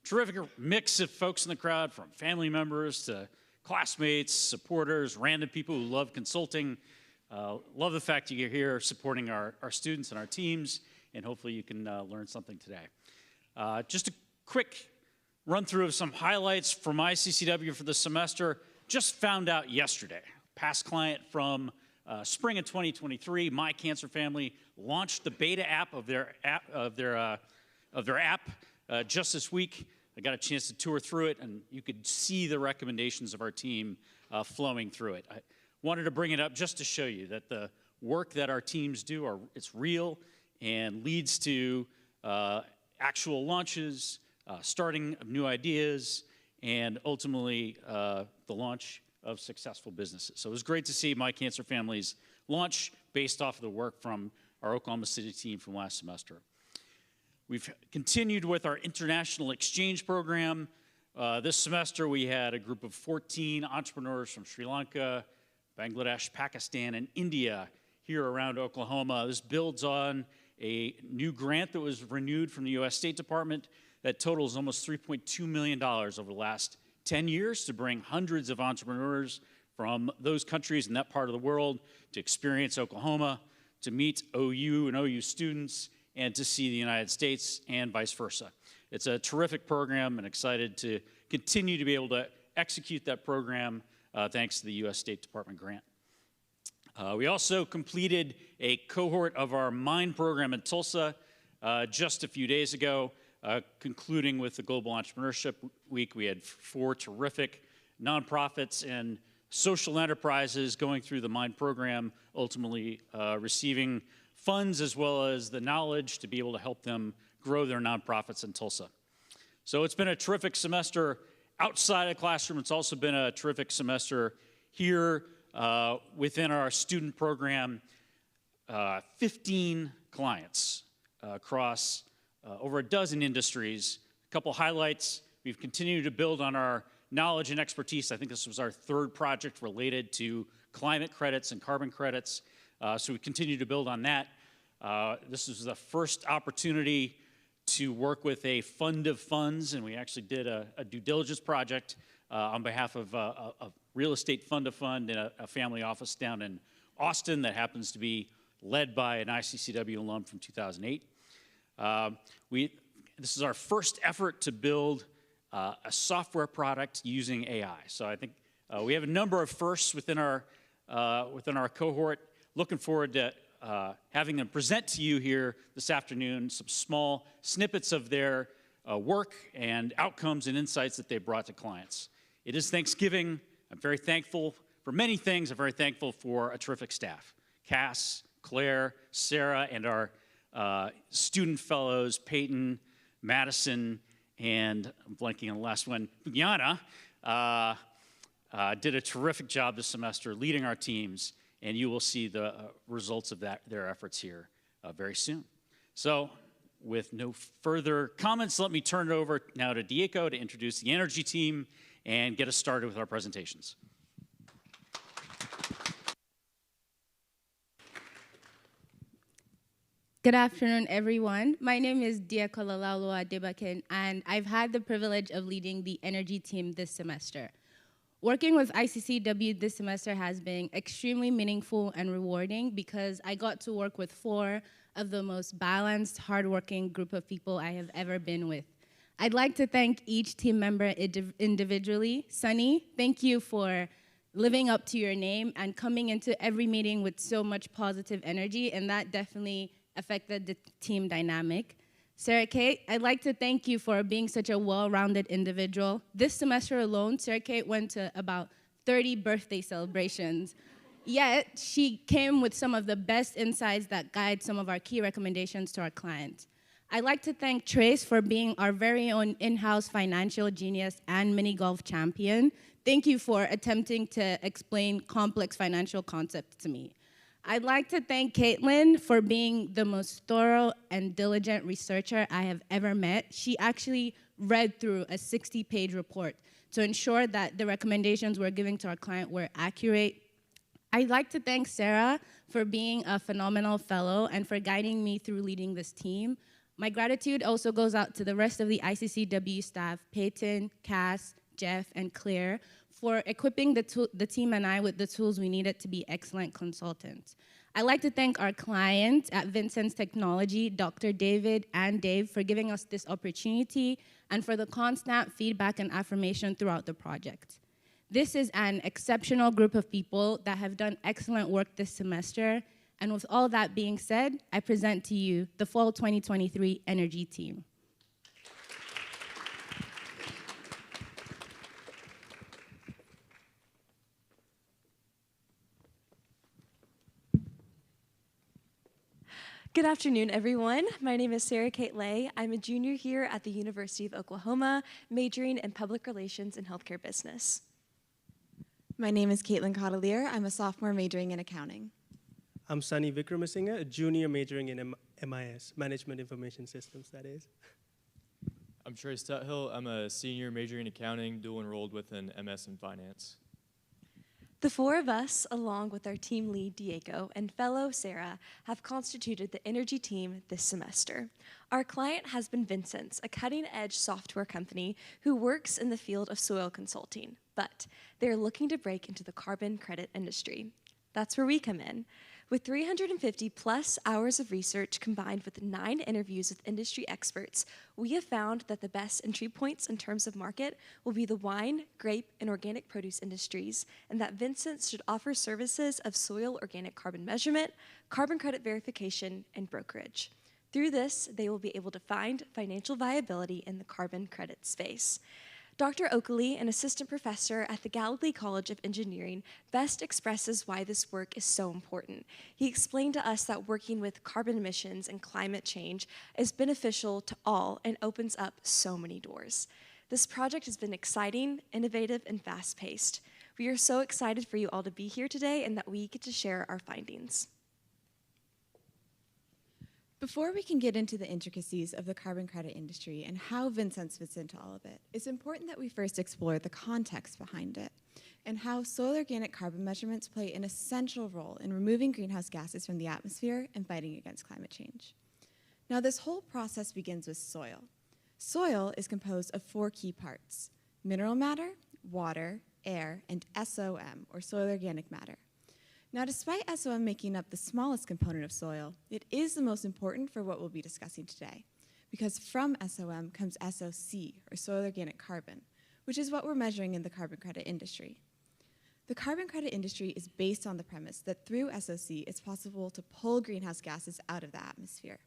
terrific mix of folks in the crowd, from family members to classmates, supporters, random people who love consulting. Love the fact you're here supporting our students and our teams, and hopefully you can learn something today. Just a quick run through of some highlights from I-CCEW for the semester. Just found out yesterday, past client from spring of 2023, My Cancer Family launched the beta app of their app just this week. I got a chance to tour through it, and you could see the recommendations of our team flowing through it. I wanted to bring it up just to show you that the work that our teams do, it's real and leads to actual launches, starting of new ideas, and ultimately the launch of successful businesses. So it was great to see My Cancer Family's launch based off of the work from our Oklahoma City team from last semester. We've continued with our international exchange program. This semester we had a group of 14 entrepreneurs from Sri Lanka, Bangladesh, Pakistan, and India here around Oklahoma. This builds on a new grant that was renewed from the U.S. State Department that totals almost $3.2 million over the last 10 years to bring hundreds of entrepreneurs from those countries in that part of the world to experience Oklahoma, to meet OU and OU students, and to see the United States and vice versa. It's a terrific program and excited to continue to be able to execute that program thanks to the U.S. State Department grant. We also completed a cohort of our MIND program in Tulsa just a few days ago, concluding with the Global Entrepreneurship Week. We had 4 terrific nonprofits and social enterprises going through the MIND program, ultimately receiving funds as well as the knowledge to be able to help them grow their nonprofits in Tulsa. So it's been a terrific semester outside of the classroom. It's also been a terrific semester here within our student program. 15 clients across over a dozen industries. A couple highlights: we've continued to build on our knowledge and expertise. I think this was our 3rd project related to climate credits and carbon credits. So we continue to build on that. This is the first opportunity to work with a fund of funds, and we actually did a due diligence project on behalf of a real estate fund of fund and a family office down in Austin that happens to be led by an I-CCEW alum from 2008. This is our first effort to build a software product using AI. So I think we have a number of firsts within our cohort. Looking forward to having them present to you here this afternoon some small snippets of their work and outcomes and insights that they brought to clients. It is Thanksgiving. I'm very thankful for many things. I'm very thankful for a terrific staff: Cass, Claire, Sarah, and our student fellows, Peyton, Madison, and I'm blanking on the last one, Yana, did a terrific job this semester leading our teams, and you will see the results of their efforts here very soon. So with no further comments, let me turn it over now to Diego to introduce the energy team and get us started with our presentations. Good afternoon, everyone. My name is Diego Adebakin, and I've had the privilege of leading the energy team this semester. Working with I-CCEW this semester has been extremely meaningful and rewarding because I got to work with 4 of the most balanced, hardworking group of people I have ever been with. I'd like to thank each team member individually. Sunny, thank you for living up to your name and coming into every meeting with so much positive energy, and that definitely affected the team dynamic. Sarah Kate, I'd like to thank you for being such a well-rounded individual. This semester alone, Sarah Kate went to about 30 birthday celebrations. Yet, she came with some of the best insights that guide some of our key recommendations to our clients. I'd like to thank Trace for being our very own in-house financial genius and mini golf champion. Thank you for attempting to explain complex financial concepts to me. I'd like to thank Caitlin for being the most thorough and diligent researcher I have ever met. She actually read through a 60-page report to ensure that the recommendations we're giving to our client were accurate. I'd like to thank Sarah for being a phenomenal fellow and for guiding me through leading this team. My gratitude also goes out to the rest of the I-CCEW staff, Peyton, Cass, Jeff, and Claire, for equipping the team and I with the tools we needed to be excellent consultants. I'd like to thank our client at Vincent's Technology, Dr. David and Dave, for giving us this opportunity and for the constant feedback and affirmation throughout the project. This is an exceptional group of people that have done excellent work this semester. And with all that being said, I present to you the Fall 2023 Energy Team. Good afternoon, everyone. My name is Sarah Kate Lay. I'm a junior here at the University of Oklahoma, majoring in public relations and healthcare business. My name is Caitlin Cotelier. I'm a sophomore majoring in accounting. I'm Sunny Vikramasinghe, a junior majoring in MIS, Management Information Systems, that is. I'm Trey Stuthill. I'm a senior majoring in accounting, dual enrolled with an MS in finance. The four of us, along with our team lead, Diego, and fellow Sarah, have constituted the Energy Team this semester. Our client has been Vincent's, a cutting-edge software company who works in the field of soil consulting, but they're looking to break into the carbon credit industry. That's where we come in. With 350 plus hours of research combined with 9 interviews with industry experts, we have found that the best entry points in terms of market will be the wine, grape, and organic produce industries, and that Vincent's should offer services of soil organic carbon measurement, carbon credit verification, and brokerage. Through this, they will be able to find financial viability in the carbon credit space. Dr. Oakley, an assistant professor at the Galilee College of Engineering, best expresses why this work is so important. He explained to us that working with carbon emissions and climate change is beneficial to all and opens up so many doors. This project has been exciting, innovative, and fast-paced. We are so excited for you all to be here today and that we get to share our findings. Before we can get into the intricacies of the carbon credit industry and how Vincent's fits into all of it, it's important that we first explore the context behind it and how soil organic carbon measurements play an essential role in removing greenhouse gases from the atmosphere and fighting against climate change. Now, this whole process begins with soil. Soil is composed of 4 key parts: mineral matter, water, air, and SOM, or soil organic matter. Now, despite SOM making up the smallest component of soil, it is the most important for what we'll be discussing today, because from SOM comes SOC, or soil organic carbon, which is what we're measuring in the carbon credit industry. The carbon credit industry is based on the premise that through SOC, it's possible to pull greenhouse gases out of the atmosphere.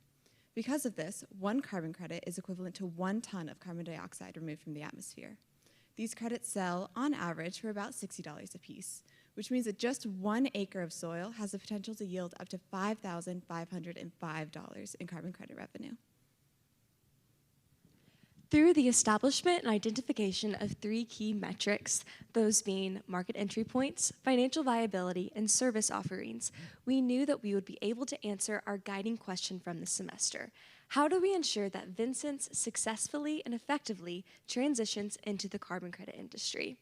Because of this, 1 carbon credit is equivalent to 1 ton of carbon dioxide removed from the atmosphere. These credits sell, on average, for about $60 a piece, which means that just 1 acre of soil has the potential to yield up to $5,505 in carbon credit revenue. Through the establishment and identification of 3 key metrics, those being market entry points, financial viability, and service offerings, we knew that we would be able to answer our guiding question from the semester. How do we ensure that Vincent's successfully and effectively transitions into the carbon credit industry?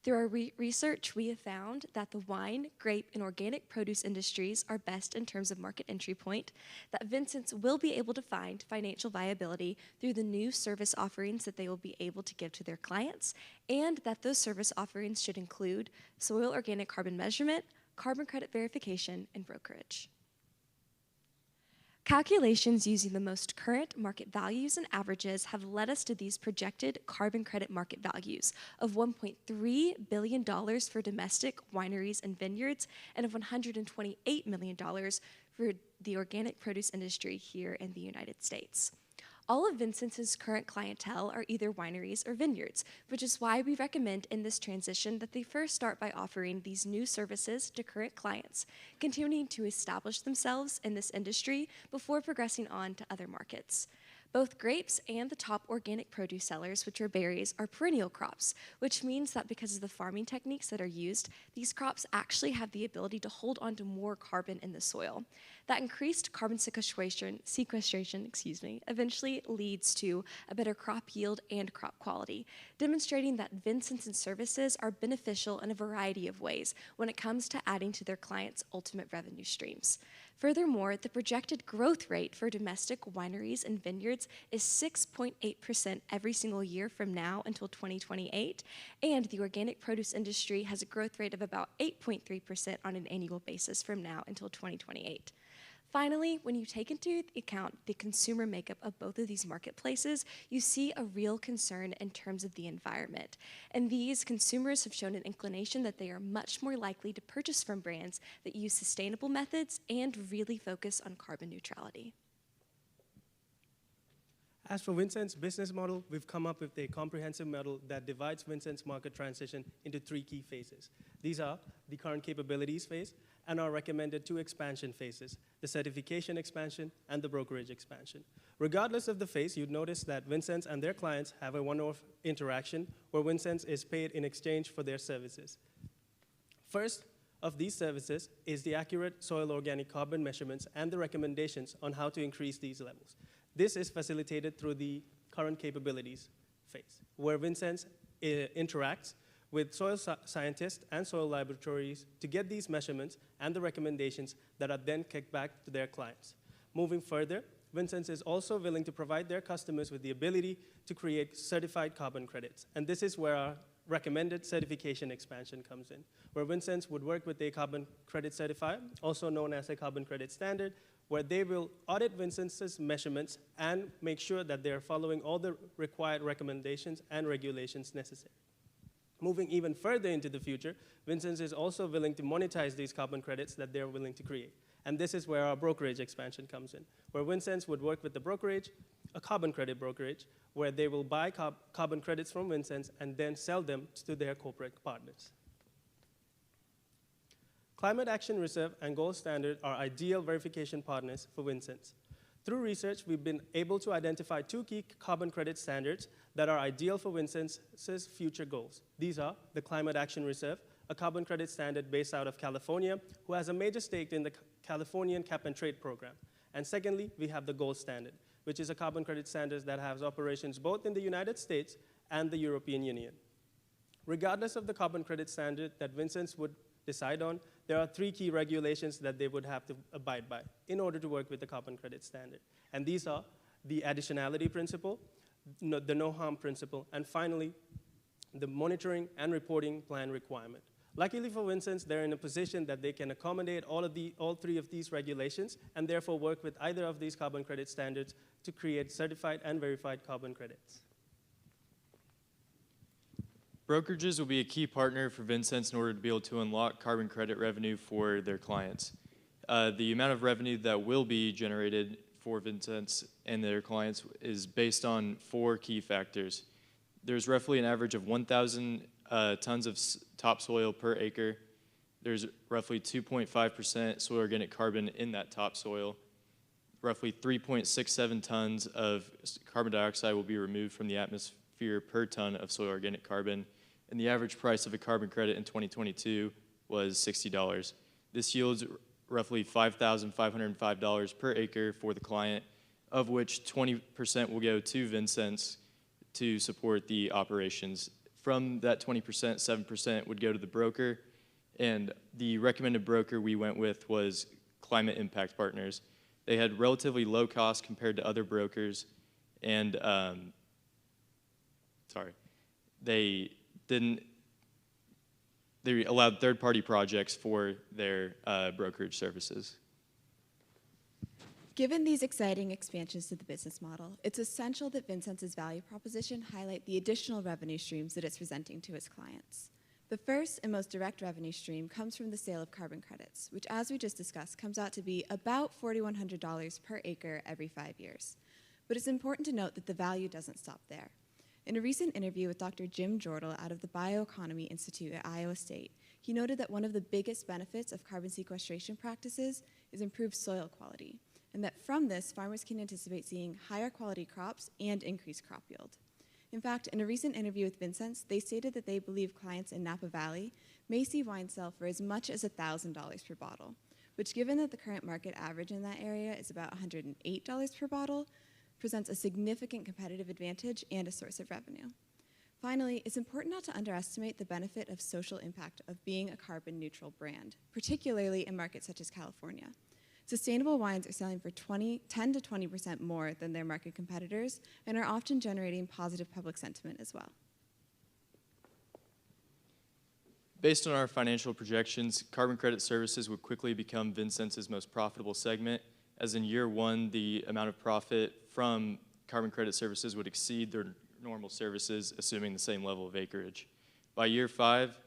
Through our research, we have found that the wine, grape, and organic produce industries are best in terms of market entry point, that Vincent's will be able to find financial viability through the new service offerings that they will be able to give to their clients, and that those service offerings should include soil organic carbon measurement, carbon credit verification, and brokerage. Calculations using the most current market values and averages have led us to these projected carbon credit market values of $1.3 billion for domestic wineries and vineyards and of $128 million for the organic produce industry here in the United States. All of Vincent's current clientele are either wineries or vineyards, which is why we recommend in this transition that they first start by offering these new services to current clients, continuing to establish themselves in this industry before progressing on to other markets. Both grapes and the top organic produce sellers, which are berries, are perennial crops, which means that because of the farming techniques that are used, these crops actually have the ability to hold on to more carbon in the soil. That increased carbon sequestration, eventually leads to a better crop yield and crop quality, demonstrating that Vincent's services are beneficial in a variety of ways when it comes to adding to their clients' ultimate revenue streams. Furthermore, the projected growth rate for domestic wineries and vineyards is 6.8% every single year from now until 2028, and the organic produce industry has a growth rate of about 8.3% on an annual basis from now until 2028. Finally, when you take into account the consumer makeup of both of these marketplaces, you see a real concern in terms of the environment. And these consumers have shown an inclination that they are much more likely to purchase from brands that use sustainable methods and really focus on carbon neutrality. As for Vincent's business model, we've come up with a comprehensive model that divides Vincent's market transition into 3 key phases. These are the current capabilities phase and our recommended 2 expansion phases, the certification expansion and the brokerage expansion. Regardless of the phase, you'd notice that Vincent's and their clients have a one-off interaction where Vincent's is paid in exchange for their services. First of these services is the accurate soil organic carbon measurements and the recommendations on how to increase these levels. This is facilitated through the current capabilities phase, where Vincent's interacts with soil scientists and soil laboratories to get these measurements and the recommendations that are then kicked back to their clients. Moving further, Vincent's is also willing to provide their customers with the ability to create certified carbon credits. And this is where our recommended certification expansion comes in, where Vincent's would work with a carbon credit certifier, also known as a carbon credit standard, where they will audit Vincent's measurements and make sure that they're following all the required recommendations and regulations necessary. Moving even further into the future, Vincent's is also willing to monetize these carbon credits that they're willing to create. And this is where our brokerage expansion comes in, where Vincent's would work with the brokerage, a carbon credit brokerage, where they will buy carbon credits from Vincent's and then sell them to their corporate partners. Climate Action Reserve and Gold Standard are ideal verification partners for Vincent's. Through research, we've been able to identify 2 key carbon credit standards that are ideal for Vincent's future goals. These are the Climate Action Reserve, a carbon credit standard based out of California, who has a major stake in the Californian Cap and Trade program. And secondly, we have the Gold Standard, which is a carbon credit standard that has operations both in the United States and the European Union. Regardless of the carbon credit standard that Vincent's would decide on, there are 3 key regulations that they would have to abide by in order to work with the carbon credit standard. And these are the additionality principle, the no harm principle, and finally, the monitoring and reporting plan requirement. Luckily for Vincent's, they're in a position that they can accommodate all 3 of these regulations and therefore work with either of these carbon credit standards to create certified and verified carbon credits. Brokerages will be a key partner for Vincent's in order to be able to unlock carbon credit revenue for their clients. The amount of revenue that will be generated for Vincent's and their clients is based on 4 key factors. There's roughly an average of 1,000 tons of topsoil per acre. There's roughly 2.5% soil organic carbon in that topsoil. Roughly 3.67 tons of carbon dioxide will be removed from the atmosphere per ton of soil organic carbon. And the average price of a carbon credit in 2022 was $60. This yields roughly $5,505 per acre for the client, of which 20% will go to Vincent's to support the operations. From that 20%, 7% would go to the broker, and the recommended broker we went with was Climate Impact Partners. They had relatively low cost compared to other brokers, and they allowed third-party projects for their brokerage services. Given these exciting expansions to the business model, it's essential that Vincent's value proposition highlight the additional revenue streams that it's presenting to its clients. The first and most direct revenue stream comes from the sale of carbon credits, which, as we just discussed, comes out to be about $4,100 per acre every 5 years. But it's important to note that the value doesn't stop there. In a recent interview with Dr. Jim Jordal out of the Bioeconomy Institute at Iowa State, he noted that one of the biggest benefits of carbon sequestration practices is improved soil quality, and that from this, farmers can anticipate seeing higher quality crops and increased crop yield. In fact, in a recent interview with Vincent's, they stated that they believe clients in Napa Valley may see wine sell for as much as $1,000 per bottle, which, given that the current market average in that area is about $108 per bottle, presents a significant competitive advantage and a source of revenue. Finally, it's important not to underestimate the benefit of social impact of being a carbon neutral brand, particularly in markets such as California. Sustainable wines are selling for 10 to 20% more than their market competitors and are often generating positive public sentiment as well. Based on our financial projections, carbon credit services would quickly become Vincennes' most profitable segment, as in year one, the amount of profit from carbon credit services would exceed their normal services, assuming the same level of acreage. By year 5,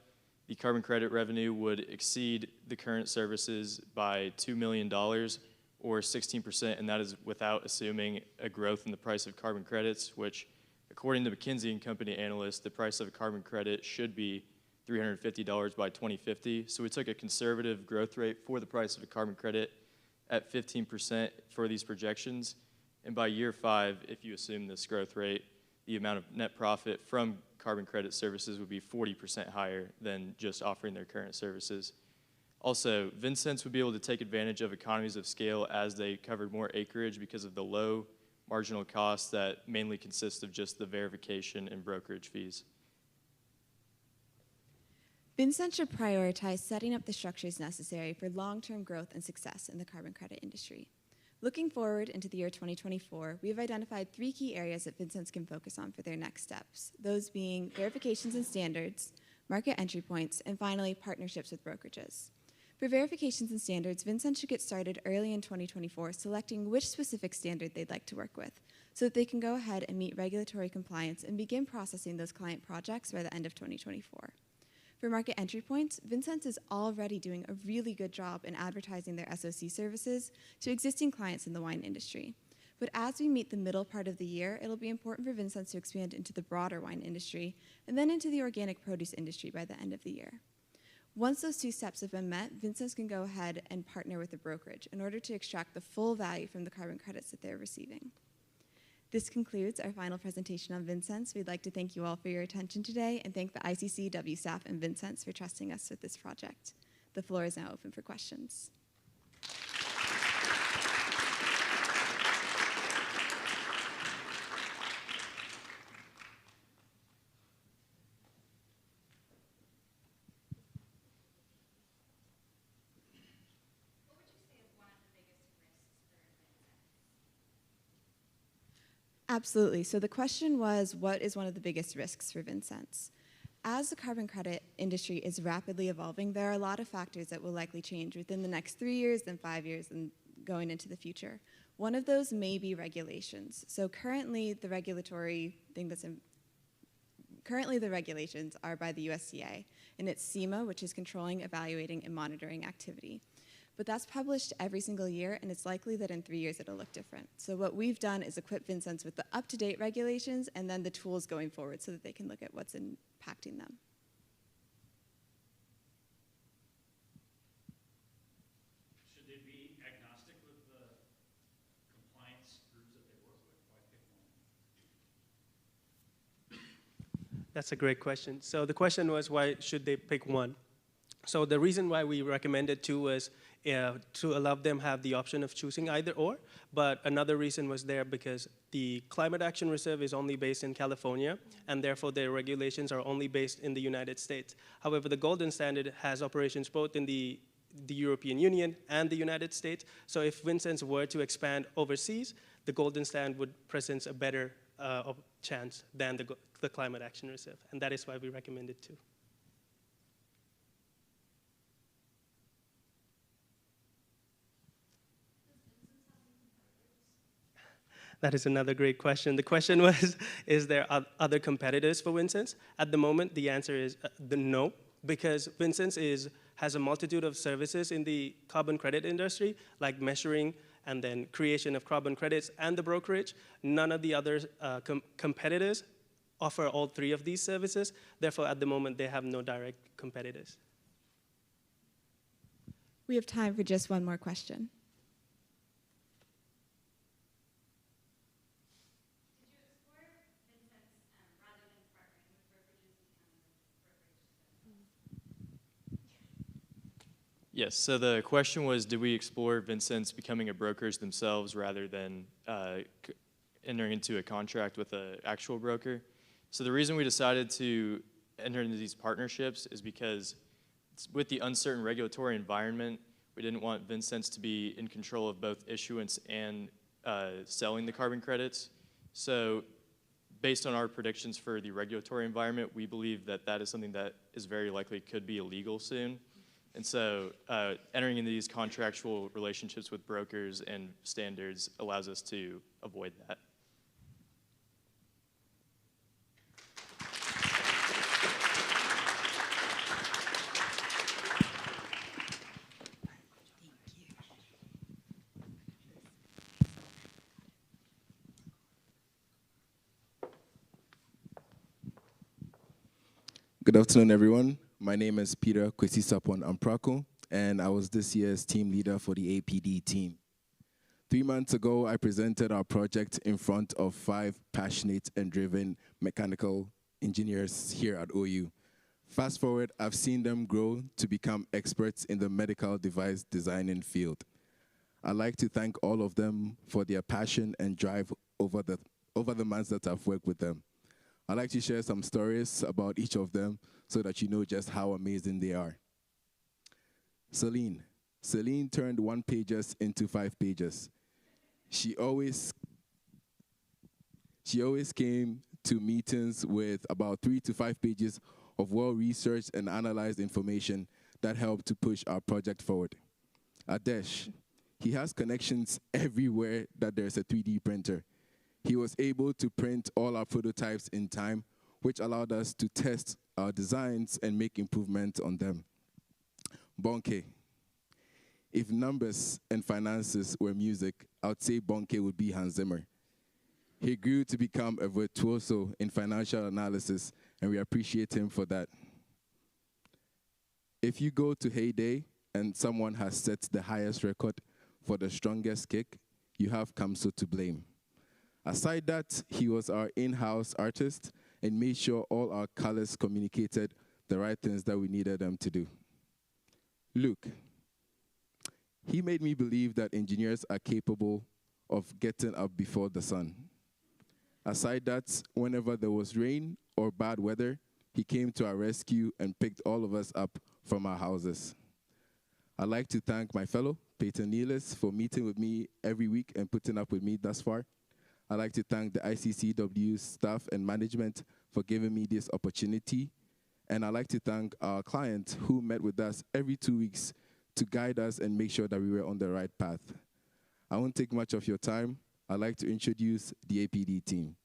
the carbon credit revenue would exceed the current services by $2 million, or 16%, and that is without assuming a growth in the price of carbon credits, which, according to McKinsey & Company analysts, the price of a carbon credit should be $350 by 2050. So we took a conservative growth rate for the price of a carbon credit at 15% for these projections. And by year 5, if you assume this growth rate, the amount of net profit from carbon credit services would be 40% higher than just offering their current services. Also, Vincennes would be able to take advantage of economies of scale as they covered more acreage because of the low marginal costs that mainly consist of just the verification and brokerage fees. Vincennes should prioritize setting up the structures necessary for long-term growth and success in the carbon credit industry. Looking forward into the year 2024, we have identified 3 key areas that Vincennes can focus on for their next steps, those being verifications and standards, market entry points, and finally, partnerships with brokerages. For verifications and standards, Vincennes should get started early in 2024 selecting which specific standard they'd like to work with so that they can go ahead and meet regulatory compliance and begin processing those client projects by the end of 2024. For market entry points, Vincennes is already doing a really good job in advertising their SOC services to existing clients in the wine industry. But as we meet the middle part of the year, it'll be important for Vincennes to expand into the broader wine industry and then into the organic produce industry by the end of the year. Once those 2 steps have been met, Vincennes can go ahead and partner with a brokerage in order to extract the full value from the carbon credits that they're receiving. This concludes our final presentation on Vincennes. We'd like to thank you all for your attention today and thank the I-CCEW staff and Vincennes for trusting us with this project. The floor is now open for questions. Absolutely. So the question was, what is one of the biggest risks for Vincennes? As the carbon credit industry is rapidly evolving, there are a lot of factors that will likely change within the next 3 years, then 5 years, and going into the future. One of those may be regulations. So currently, the regulations are by the USDA, and it's SEMA, which is controlling, evaluating, and monitoring activity. But that's published every single year, and it's likely that in 3 years it'll look different. So what we've done is equip Vincennes with the up-to-date regulations and then the tools going forward so that they can look at what's impacting them. Should they be agnostic with the compliance groups that they work with? Why pick one? That's a great question. So the question was, why should they pick one? So the reason why we recommended 2 was to allow them have the option of choosing either or, but another reason was there because the Climate Action Reserve is only based in California, and therefore their regulations are only based in the United States. However, the Golden Standard has operations both in the European Union and the United States, so if Vincennes were to expand overseas, the Golden Standard would present a better chance than the Climate Action Reserve, and that is why we recommended 2. That is another great question. The question was, is there other competitors for Vincennes? At the moment, the answer is no, because Vincennes has a multitude of services in the carbon credit industry, like measuring and then creation of carbon credits and the brokerage. None of the other competitors offer all 3 of these services. Therefore, at the moment, they have no direct competitors. We have time for just one more question. Yes, so the question was, did we explore Vincennes becoming a brokers themselves rather than entering into a contract with an actual broker? So the reason we decided to enter into these partnerships is because with the uncertain regulatory environment, We didn't want Vincennes to be in control of both issuance and selling the carbon credits. So based on our predictions for the regulatory environment, we believe that that is something that is very likely could be illegal soon. And so entering into these contractual relationships with brokers and standards allows us to avoid that. Good afternoon, everyone. My name is Peter Kwesisapon Amprako, and I was this year's team leader for the APD team. 3 months ago, I presented our project in front of 5 passionate and driven mechanical engineers here at OU. Fast forward, I've seen them grow to become experts in the medical device designing field. I'd like to thank all of them for their passion and drive over the months that I've worked with them. I'd like to share some stories about each of them so that you know just how amazing they are. Celine turned 1-pagers into 5-pagers. She always came to meetings with about 3 to 5 pages of well-researched and analyzed information that helped to push our project forward. Adesh, he has connections everywhere that there's a 3D printer. He was able to print all our prototypes in time, which allowed us to test our designs and make improvements on them. Bonke. If numbers and finances were music, I would say Bonke would be Hans Zimmer. He grew to become a virtuoso in financial analysis, and we appreciate him for that. If you go to Heyday and someone has set the highest record for the strongest kick, you have Kamso to blame. Aside that, he was our in-house artist and made sure all our colors communicated the right things that we needed them to do. Luke, he made me believe that engineers are capable of getting up before the sun. Aside that, whenever there was rain or bad weather, he came to our rescue and picked all of us up from our houses. I'd like to thank my fellow, Peyton Neelis, for meeting with me every week and putting up with me thus far. I'd like to thank the I-CCEW staff and management for giving me this opportunity. And I'd like to thank our clients who met with us every 2 weeks to guide us and make sure that we were on the right path. I won't take much of your time. I'd like to introduce the APD team.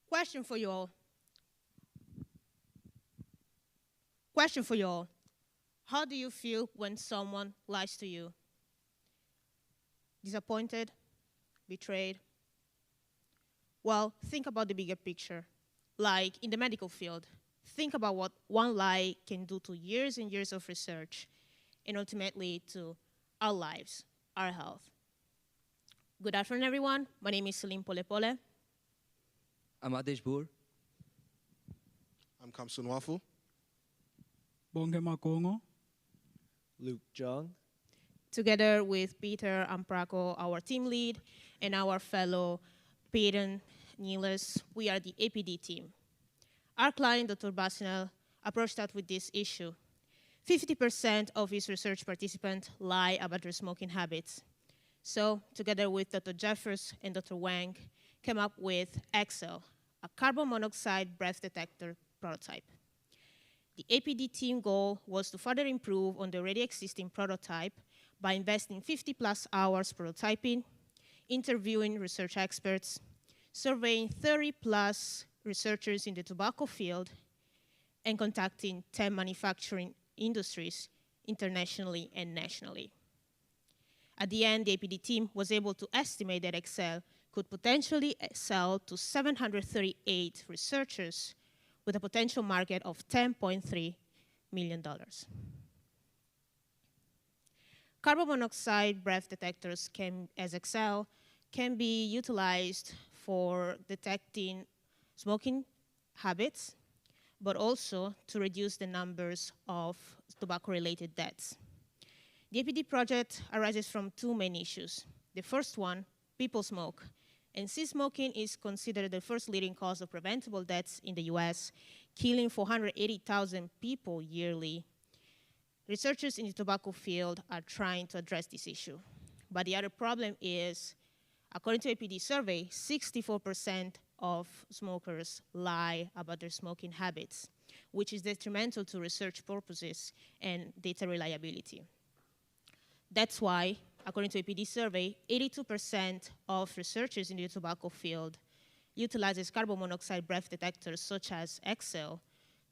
Question for you all. Question for you all. How do you feel when someone lies to you? Disappointed? Betrayed? Well, think about the bigger picture. Like in the medical field, think about what one lie can do to years and years of research and ultimately to our lives, our health. Good afternoon, everyone. My name is Celine Polepole. I'm Adesh Boer. I'm Kamsun Wafu. Bonge Makongo. Luke Jong. Together with Peter Amprako, our team lead, and our fellow Peyton Neelis, we are the APD team. Our client, Dr. Basinel, approached us with this issue. 50% of his research participants lie about their smoking habits. So, together with Dr. Jeffers and Dr. Wang, came up with Excel, a carbon monoxide breath detector prototype. The APD team goal was to further improve on the already existing prototype by investing 50+ hours prototyping, interviewing research experts, surveying 30+ researchers in the tobacco field, and contacting 10 manufacturing industries internationally and nationally. At the end, the APD team was able to estimate that Excel could potentially sell to 738 researchers with a potential market of $10.3 million. Carbon monoxide breath detectors, as Excel, can be utilized for detecting smoking habits, but also to reduce the numbers of tobacco-related deaths. The APD project arises from 2 main issues. The first one, people smoke. And since smoking is considered the first leading cause of preventable deaths in the US, killing 480,000 people yearly, researchers in the tobacco field are trying to address this issue. But the other problem is, according to APD survey, 64% of smokers lie about their smoking habits, which is detrimental to research purposes and data reliability. That's why, according to APD survey, 82% of researchers in the tobacco field utilizes carbon monoxide breath detectors such as Excel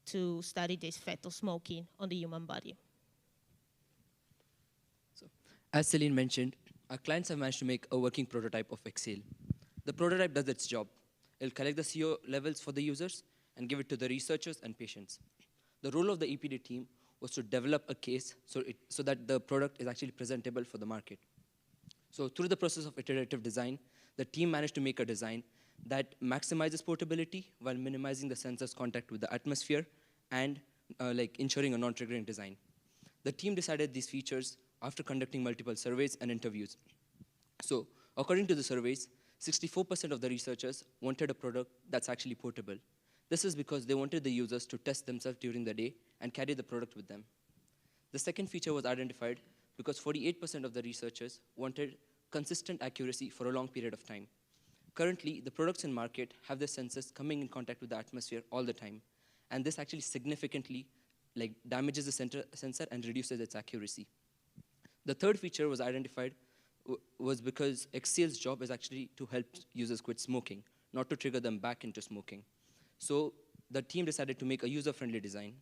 to study the effect of smoking on the human body. As Celine mentioned, our clients have managed to make a working prototype of Exhale. The prototype does its job. It'll collect the CO levels for the users and give it to the researchers and patients. The role of the EPD team was to develop a case so that the product is actually presentable for the market. So through the process of iterative design, the team managed to make a design that maximizes portability while minimizing the sensor's contact with the atmosphere and ensuring a non-triggering design. The team decided these features after conducting multiple surveys and interviews. So according to the surveys, 64% of the researchers wanted a product that's actually portable. This is because they wanted the users to test themselves during the day and carry the product with them. The second feature was identified because 48% of the researchers wanted consistent accuracy for a long period of time. Currently, the products in market have their sensors coming in contact with the atmosphere all the time, and this actually significantly damages the sensor and reduces its accuracy. The third feature was identified was because Exhale's job is actually to help users quit smoking, not to trigger them back into smoking. So the team decided to make a user-friendly design.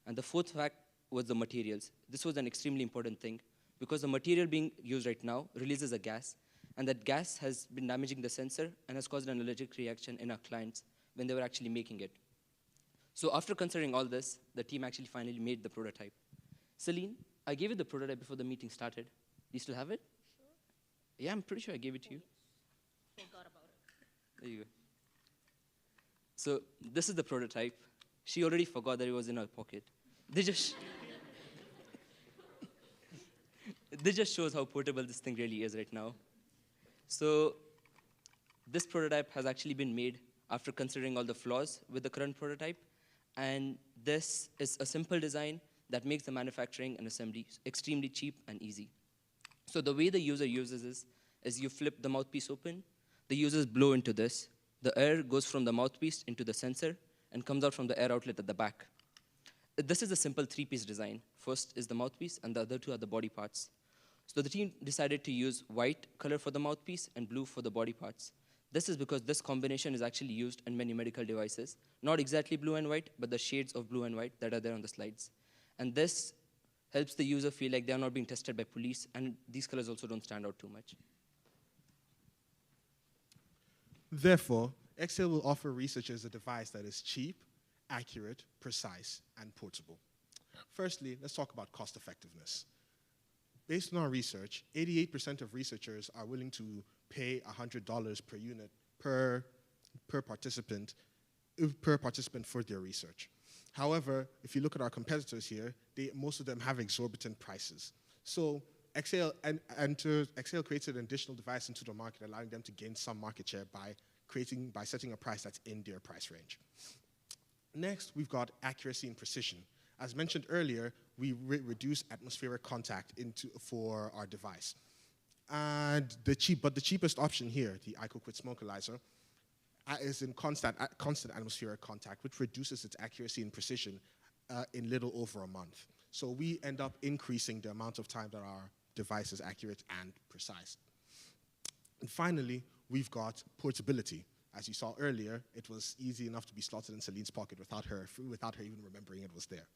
And the fourth fact was the materials. This was an extremely important thing because the material being used right now releases a gas, and that gas has been damaging the sensor and has caused an allergic reaction in our clients when they were actually making it. So after considering all this, the team actually finally made the prototype. Celine, I gave you the prototype before the meeting started. Do you still have it? Sure. Yeah, I'm pretty sure I gave it to you. Forgot about it. There you go. So this is the prototype. She already forgot that it was in her pocket. This just shows how portable this thing really is right now. So this prototype has actually been made after considering all the flaws with the current prototype. And this is a simple design that makes the manufacturing and assembly extremely cheap and easy. So the way the user uses this is you flip the mouthpiece open, the users blow into this, the air goes from the mouthpiece into the sensor and comes out from the air outlet at the back. This is a simple three-piece design. First is the mouthpiece, and the other two are the body parts. So the team decided to use white color for the mouthpiece and blue for the body parts. This is because this combination is actually used in many medical devices. Not exactly blue and white, but the shades of blue and white that are there on the slides. And this helps the user feel like they are not being tested by police, and these colors also don't stand out too much. Therefore, Exhale will offer researchers a device that is cheap, accurate, precise, and portable. Firstly, let's talk about cost effectiveness. Based on our research, 88% of researchers are willing to pay $100 per unit per participant for their research. However, if you look at our competitors here, most of them have exorbitant prices. So Exhale creates an additional device into the market, allowing them to gain some market share by setting a price that's in their price range. Next, we've got accuracy and precision. As mentioned earlier, we reduce atmospheric contact for our device. And the cheapest option here, the IQOQuit Smokealyzer, is in constant atmospheric contact, which reduces its accuracy and precision in little over a month. So we end up increasing the amount of time that our device is accurate and precise. And finally, we've got portability. As you saw earlier, it was easy enough to be slotted in Celine's pocket without her even remembering it was there.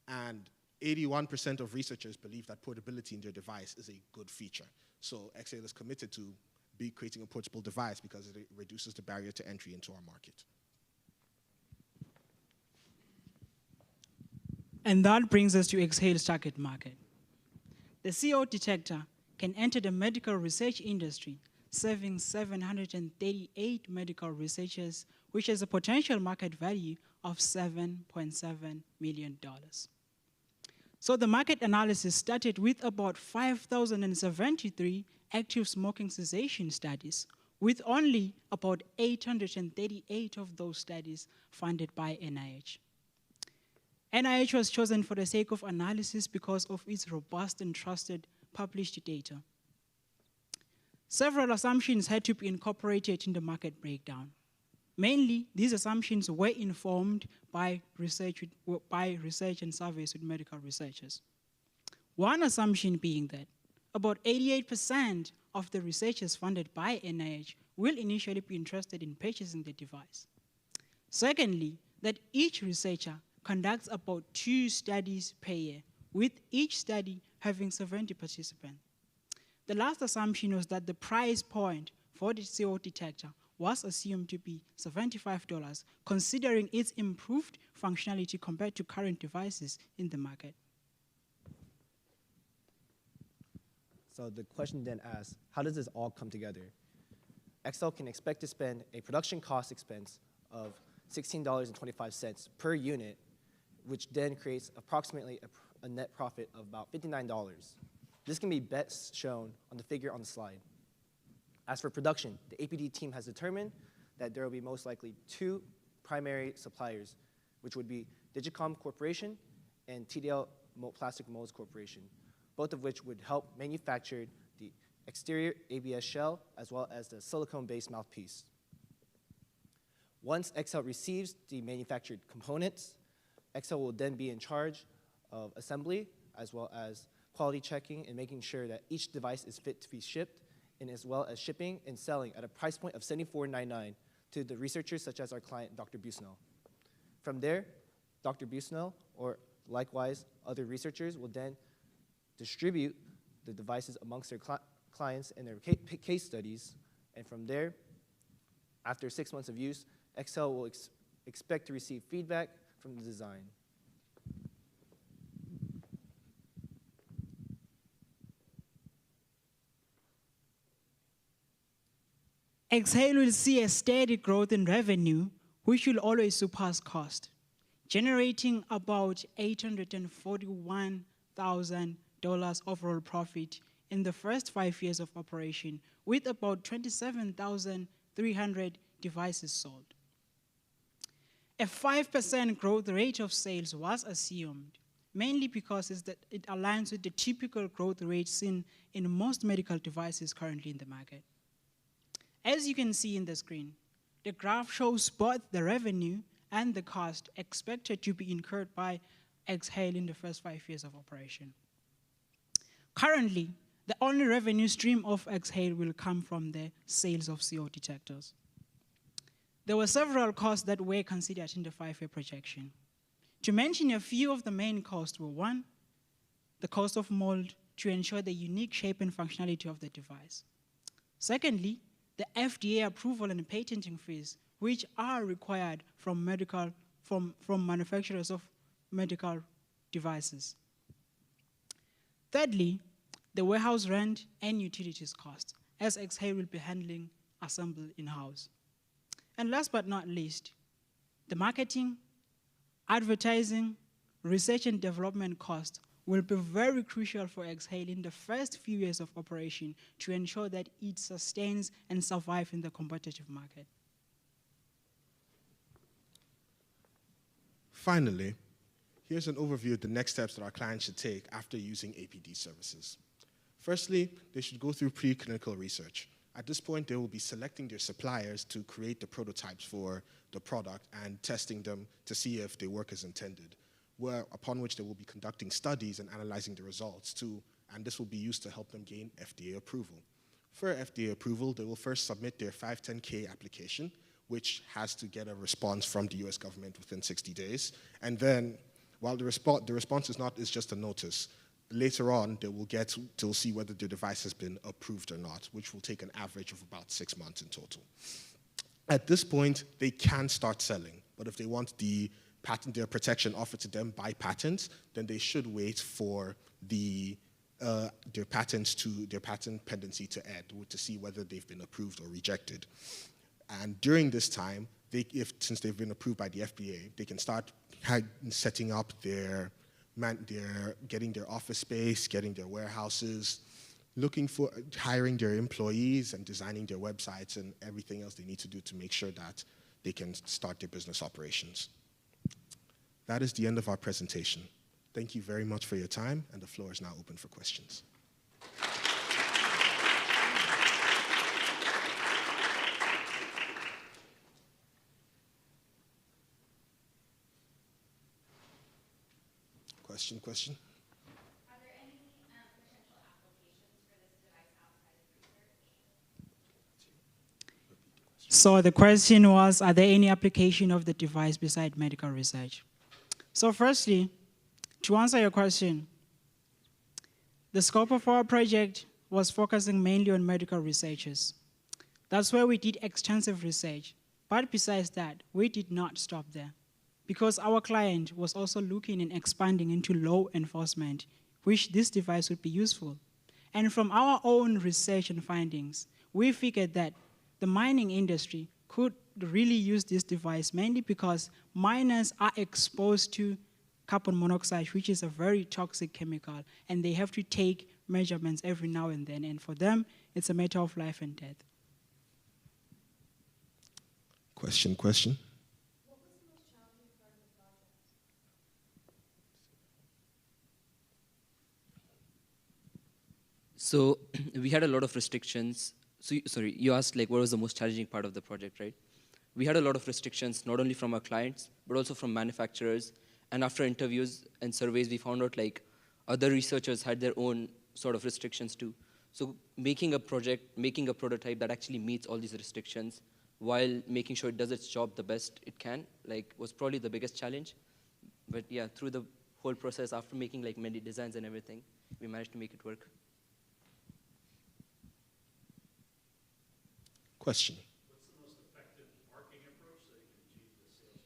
And 81% of researchers believe that portability in their device is a good feature. So Exhale is committed to creating a portable device because it reduces the barrier to entry into our market. And that brings us to Exhale's target market. The CO detector can enter the medical research industry, serving 738 medical researchers, which has a potential market value of $7.7 million. So the market analysis started with about 5,073 active smoking cessation studies, with only about 838 of those studies funded by NIH. NIH was chosen for the sake of analysis because of its robust and trusted published data. Several assumptions had to be incorporated in the market breakdown. Mainly, these assumptions were informed by research and surveys with medical researchers. One assumption being that about 88% of the researchers funded by NIH will initially be interested in purchasing the device. Secondly, that each researcher conducts about 2 studies per year, with each study having 70 participants. The last assumption was that the price point for the CO detector was assumed to be $75, considering its improved functionality compared to current devices in the market. So the question then asks, how does this all come together? Excel can expect to spend a production cost expense of $16.25 per unit, which then creates approximately a net profit of about $59. This can be best shown on the figure on the slide. As for production, the APD team has determined that there will be most likely 2 primary suppliers, which would be Digicom Corporation and TDL Plastic Molds Corporation, both of which would help manufacture the exterior ABS shell as well as the silicone-based mouthpiece. Once Excel receives the manufactured components, Excel will then be in charge of assembly as well as quality checking and making sure that each device is fit to be shipped, and as well as shipping and selling at a price point of $74.99 to the researchers such as our client, Dr. Busnell. From there, Dr. Busnell, or likewise other researchers, will then distribute the devices amongst their clients and their case studies, and from there, after 6 months of use, Excel will expect to receive feedback from the design. Exhale will see a steady growth in revenue, which will always surpass cost, generating about $841,000 overall profit in the first 5 years of operation, with about 27,300 devices sold. A 5% growth rate of sales was assumed, mainly because it aligns with the typical growth rate seen in most medical devices currently in the market. As you can see in the screen, the graph shows both the revenue and the cost expected to be incurred by Exhale in the first 5 years of operation. Currently, the only revenue stream of Exhale will come from the sales of CO detectors. There were several costs that were considered in the 5-year projection. To mention a few of the main costs were: 1, the cost of mold to ensure the unique shape and functionality of the device. Secondly, the FDA approval and patenting fees, which are required from manufacturers of medical devices. Thirdly, the warehouse rent and utilities cost, as Exhale will be handling assembly in-house. And last but not least, the marketing, advertising, research and development cost will be very crucial for Exhale in the first few years of operation to ensure that it sustains and survives in the competitive market. Finally, here's an overview of the next steps that our clients should take after using APD services. Firstly, they should go through preclinical research. At this point, they will be selecting their suppliers to create the prototypes for the product and testing them to see if they work as intended, upon which they will be conducting studies and analyzing the results too, and this will be used to help them gain FDA approval. For FDA approval, they will first submit their 510K application, which has to get a response from the US government within 60 days. And then, while the response is just a notice, later on, they will get to see whether the device has been approved or not, which will take an average of about 6 months in total. At this point, they can start selling, but if they want their protection offered to them by patents, then they should wait for their patent pendency to end to see whether they've been approved or rejected. And during this time, since they've been approved by the FDA, they can start setting up their getting their office space, getting their warehouses, hiring their employees and designing their websites and everything else they need to do to make sure that they can start their business operations. That is the end of our presentation. Thank you very much for your time, and the floor is now open for questions. Question? Are there any potential applications for this device outside of research? So the question was, are there any application of the device beside medical research? So firstly, to answer your question, the scope of our project was focusing mainly on medical researchers. That's where we did extensive research. But besides that, we did not stop there, because our client was also looking and expanding into law enforcement, which this device would be useful. And from our own research and findings, we figured that the mining industry could really use this device mainly because miners are exposed to carbon monoxide, which is a very toxic chemical, and they have to take measurements every now and then, and for them, it's a matter of life and death. Question? So we had a lot of restrictions. So, sorry, you asked like what was the most challenging part of the project, right? We had a lot of restrictions, not only from our clients, but also from manufacturers. And after interviews and surveys, we found out like other researchers had their own sort of restrictions too. So making a prototype that actually meets all these restrictions while making sure it does its job the best it can, like was probably the biggest challenge. But yeah, through the whole process, after making like many designs and everything, we managed to make it work. Question? What's the most effective marketing approach so you can achieve the sales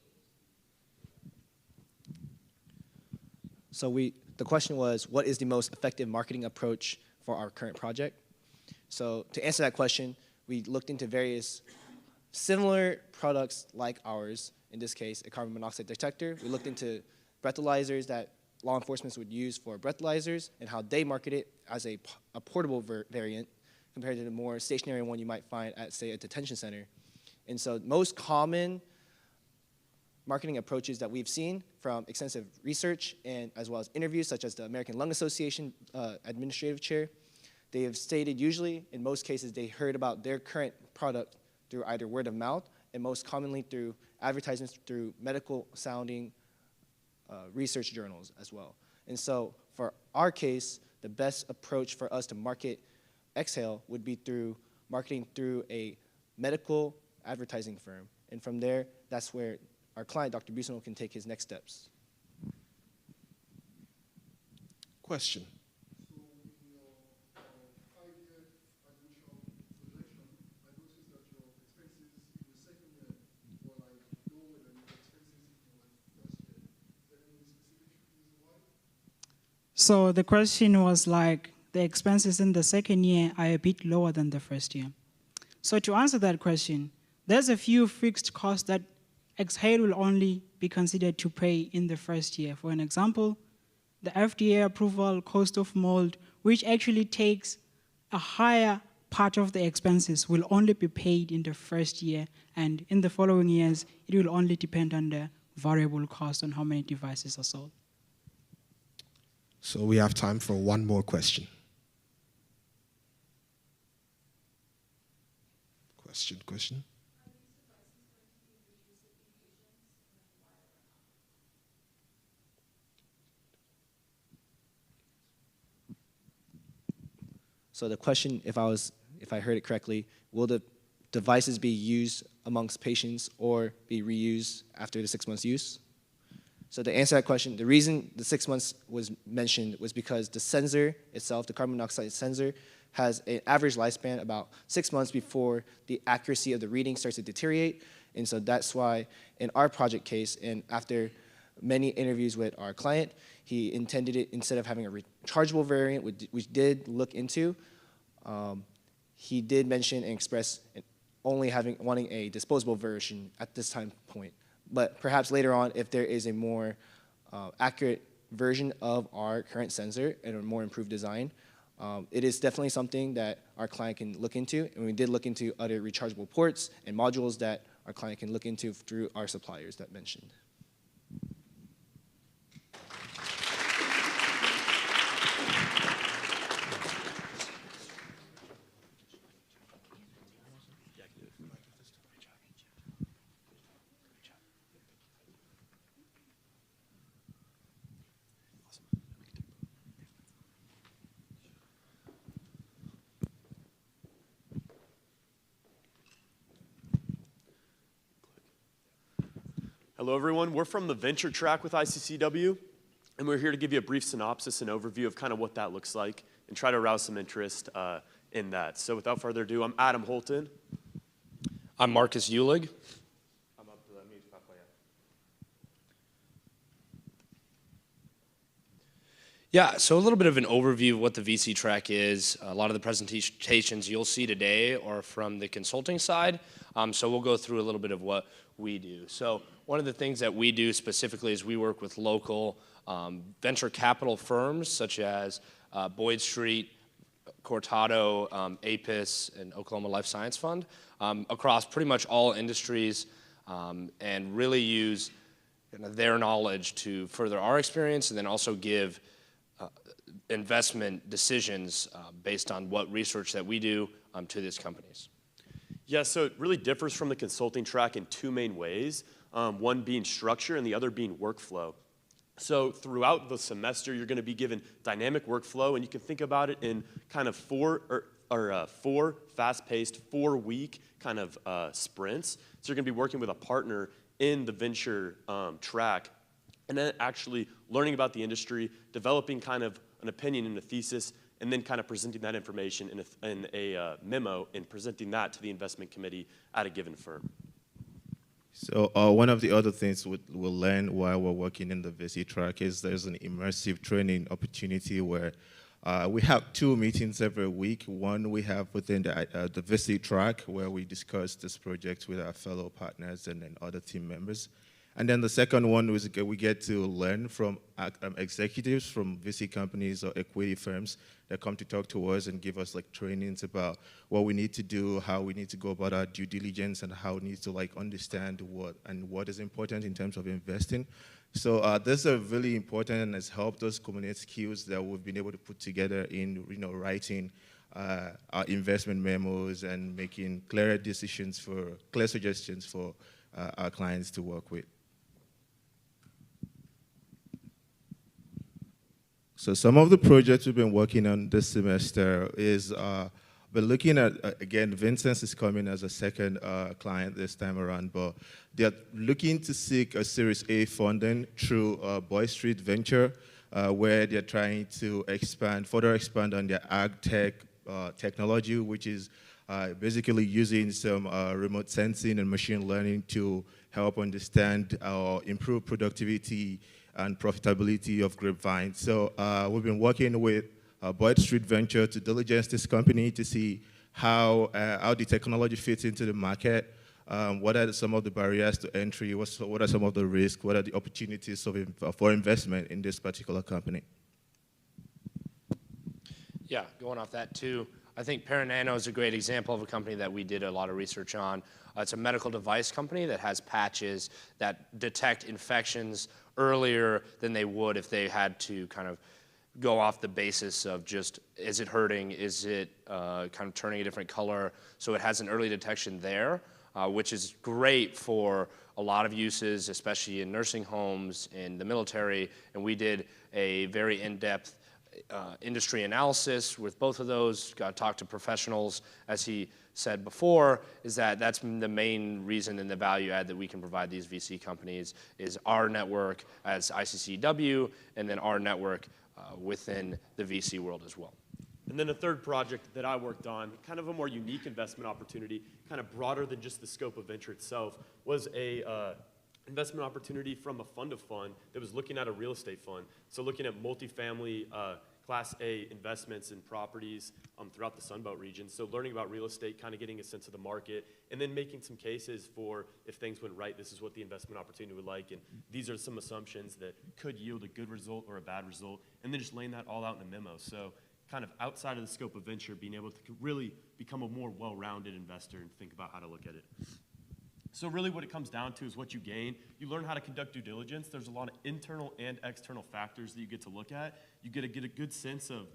goals? So the question was, what is the most effective marketing approach for our current project? So to answer that question, we looked into various similar products like ours, in this case, a carbon monoxide detector. We looked into breathalyzers that law enforcement would use for breathalyzers and how they market it as a portable variant compared to the more stationary one you might find at, say, a detention center. And so most common marketing approaches that we've seen from extensive research and as well as interviews, such as the American Lung Association administrative chair, they have stated usually, in most cases, they heard about their current product through either word of mouth and most commonly through advertisements through medical sounding research journals as well. And so for our case, the best approach for us to market Exhale would be through marketing through a medical advertising firm. And from there, that's where our client, Dr. Busano, can take his next steps. Question? So in your 5-year financial projection, I noticed that your expenses in the second year were like lower than your expenses in the first year. Is there any specific reason why? So the question was like, the expenses in the second year are a bit lower than the first year. So to answer that question, there's a few fixed costs that Exhale will only be considered to pay in the first year. For an example, the FDA approval, cost of mold, which actually takes a higher part of the expenses, will only be paid in the first year, and in the following years, it will only depend on the variable cost on how many devices are sold. So we have time for one more question. Question? So the question, if I heard it correctly, will the devices be used amongst patients or be reused after the 6 months use? So to answer that question, the reason the 6 months was mentioned was because the sensor itself, the carbon monoxide sensor, has an average lifespan about 6 months before the accuracy of the reading starts to deteriorate. And so that's why in our project case, and after many interviews with our client, he intended it, instead of having a rechargeable variant, which did look into, he did mention and express only wanting a disposable version at this time point. But perhaps later on, if there is a more accurate version of our current sensor and a more improved design. It is definitely something that our client can look into, and we did look into other rechargeable ports and modules that our client can look into through our suppliers that mentioned. Hello, everyone. We're from the venture track with I-CCEW, and we're here to give you a brief synopsis and overview of kind of what that looks like and try to arouse some interest in that. So without further ado, I'm Adam Holton. I'm Marcus Eulig. Yeah, so a little bit of an overview of what the VC track is. A lot of the presentations you'll see today are from the consulting side, so we'll go through a little bit of what we do. So one of the things that we do specifically is we work with local venture capital firms such as Boyd Street, Cortado, APIS, and Oklahoma Life Science Fund across pretty much all industries and really use their knowledge to further our experience and then also give investment decisions based on what research that we do to these companies. Yeah, so it really differs from the consulting track in two main ways, one being structure and the other being workflow. So throughout the semester, you're going to be given dynamic workflow, and you can think about it in kind of four fast-paced, 4-week kind of sprints. So you're going to be working with a partner in the venture track, and then actually learning about the industry, developing kind of an opinion and a thesis, and then kind of presenting that information in a memo and presenting that to the investment committee at a given firm. So one of the other things we'll learn while we're working in the VC track is there's an immersive training opportunity where we have 2 meetings every week. One we have within the VC track where we discuss this project with our fellow partners and then other team members. And then the second one is we get to learn from executives from VC companies or equity firms that come to talk to us and give us like trainings about what we need to do, how we need to go about our due diligence, and how we need to like understand what is important in terms of investing. So this is really important and has helped us communicate skills that we've been able to put together in writing our investment memos and making clear suggestions for our clients to work with. So some of the projects we've been working on this semester is we're looking at, again, Vincent's is coming as a second client this time around, but they're looking to seek a Series A funding through Boyd Street Venture, where they're trying to further expand on their ag tech technology, which is basically using some remote sensing and machine learning to help understand or improve productivity and profitability of grapevine. So we've been working with Boyd Street Venture to diligence this company to see how the technology fits into the market, what are some of the barriers to entry, what are some of the risks, what are the opportunities for investment in this particular company. Yeah, going off that too, I think Paranano is a great example of a company that we did a lot of research on. It's a medical device company that has patches that detect infections earlier than they would if they had to kind of go off the basis of just, is it hurting, is it kind of turning a different color? So it has an early detection there, which is great for a lot of uses, especially in nursing homes, in the military, and we did a very in-depth industry analysis with both of those, got to talk to professionals, as he said before, is that's the main reason and the value add that we can provide these VC companies is our network as I-CCEW and then our network within the VC world as well. And then a third project that I worked on, kind of a more unique investment opportunity, kind of broader than just the scope of venture itself, was a investment opportunity from a fund of fund that was looking at a real estate fund. So looking at multifamily Class A investments in properties throughout the Sunbelt region. So learning about real estate, kind of getting a sense of the market, and then making some cases for if things went right, this is what the investment opportunity would like, and these are some assumptions that could yield a good result or a bad result, and then just laying that all out in a memo. So kind of outside of the scope of venture, being able to really become a more well-rounded investor and think about how to look at it. So really what it comes down to is what you gain. You learn how to conduct due diligence. There's a lot of internal and external factors that you get to look at. You get a good sense of,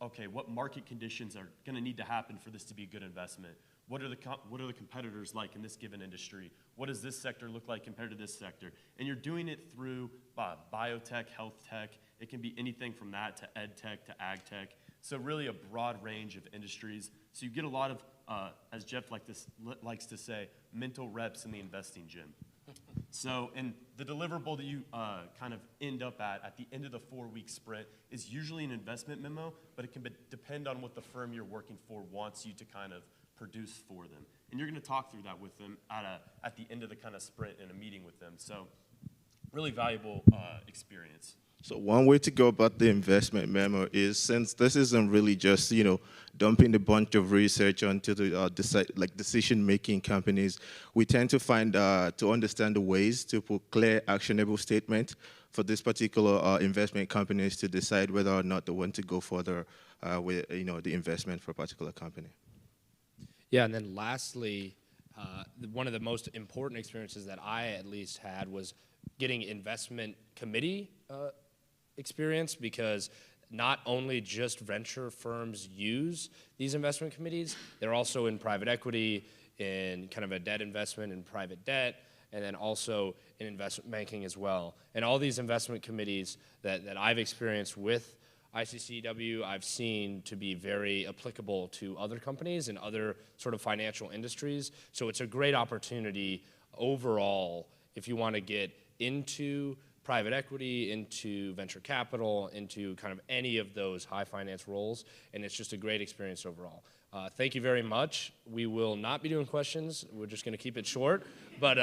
okay, what market conditions are going to need to happen for this to be a good investment? What are the competitors like in this given industry? What does this sector look like compared to this sector? And you're doing it through biotech, health tech. It can be anything from that to ed tech to ag tech. So really a broad range of industries. So you get a lot of, as Jeff likes to say, mental reps in the investing gym. So, and the deliverable that you kind of end up at the end of the 4-week sprint is usually an investment memo, but it can depend on what the firm you're working for wants you to kind of produce for them. And you're going to talk through that with them at the end of the kind of sprint in a meeting with them. So really valuable experience. So one way to go about the investment memo is, since this isn't really just, dumping a bunch of research onto the decision-making companies, we tend to find to understand the ways to put clear, actionable statement for this particular investment companies to decide whether or not they want to go further with the investment for a particular company. Yeah, and then lastly, one of the most important experiences that I at least had was getting investment committee experience, because not only just venture firms use these investment committees, they're also in private equity, in kind of a debt investment in private debt, and then also in investment banking as well. And all these investment committees that I've experienced with I-CCEW, I've seen to be very applicable to other companies and other sort of financial industries. So it's a great opportunity overall if you want to get into private equity, into venture capital, into kind of any of those high finance roles, and it's just a great experience overall. Thank you very much. We will not be doing questions. We're just going to keep it short. But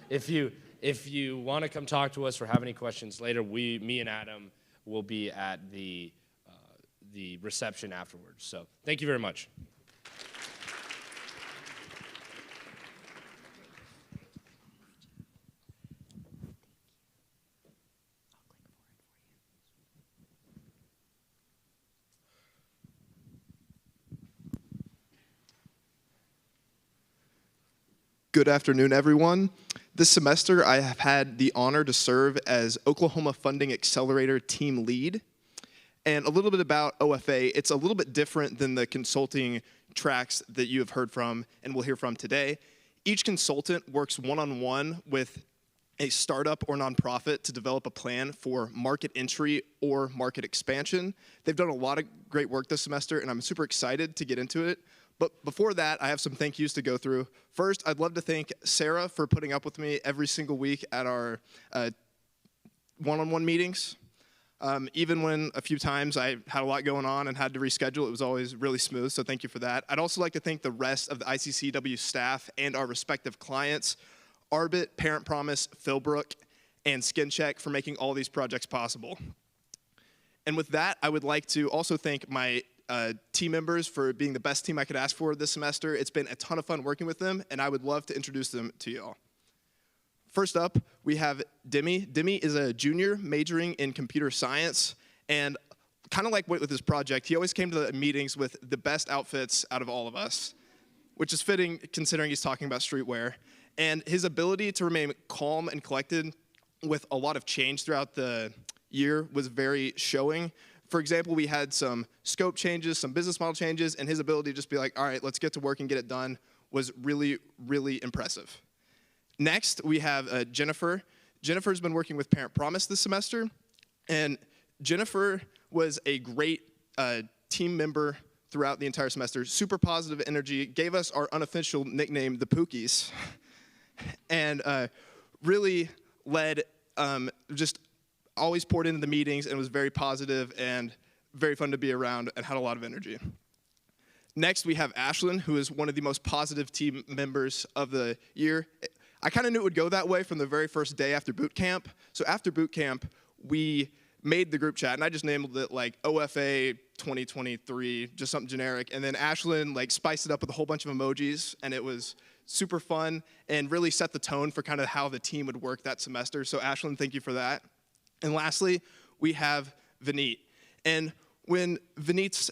if you want to come talk to us or have any questions later, me and Adam will be at the reception afterwards. So thank you very much. Good afternoon, everyone. This semester, I have had the honor to serve as Oklahoma Funding Accelerator Team Lead. And a little bit about OFA, it's a little bit different than the consulting tracks that you have heard from and will hear from today. Each consultant works one-on-one with a startup or nonprofit to develop a plan for market entry or market expansion. They've done a lot of great work this semester, and I'm super excited to get into it. But before that, I have some thank yous to go through. First, I'd love to thank Sarah for putting up with me every single week at our one-on-one meetings. Even when a few times I had a lot going on and had to reschedule, it was always really smooth, so thank you for that. I'd also like to thank the rest of the I-CCEW staff and our respective clients, Arbit, Parent Promise, Philbrook, and SkinCheck for making all these projects possible. And with that, I would like to also thank my team members for being the best team I could ask for this semester. It's been a ton of fun working with them, and I would love to introduce them to you all. First up, we have Demi. Demi is a junior majoring in computer science, and kind of like with this project, he always came to the meetings with the best outfits out of all of us, which is fitting considering he's talking about streetwear. And his ability to remain calm and collected with a lot of change throughout the year was very showing. For example, we had some scope changes, some business model changes, and his ability to just be like, all right, let's get to work and get it done was really, really impressive. Next, we have Jennifer. Jennifer's been working with Parent Promise this semester, and Jennifer was a great team member throughout the entire semester. Super positive energy, gave us our unofficial nickname, the Pookies, and really led, just always poured into the meetings and was very positive and very fun to be around and had a lot of energy. Next, we have Ashlyn, who is one of the most positive team members of the year. I kind of knew it would go that way from the very first day after boot camp. So after boot camp, we made the group chat, and I just named it like OFA 2023, just something generic. And then Ashlyn like spiced it up with a whole bunch of emojis, and it was super fun and really set the tone for kind of how the team would work that semester. So Ashlyn, thank you for that. And lastly, we have Vineet. And when Vineet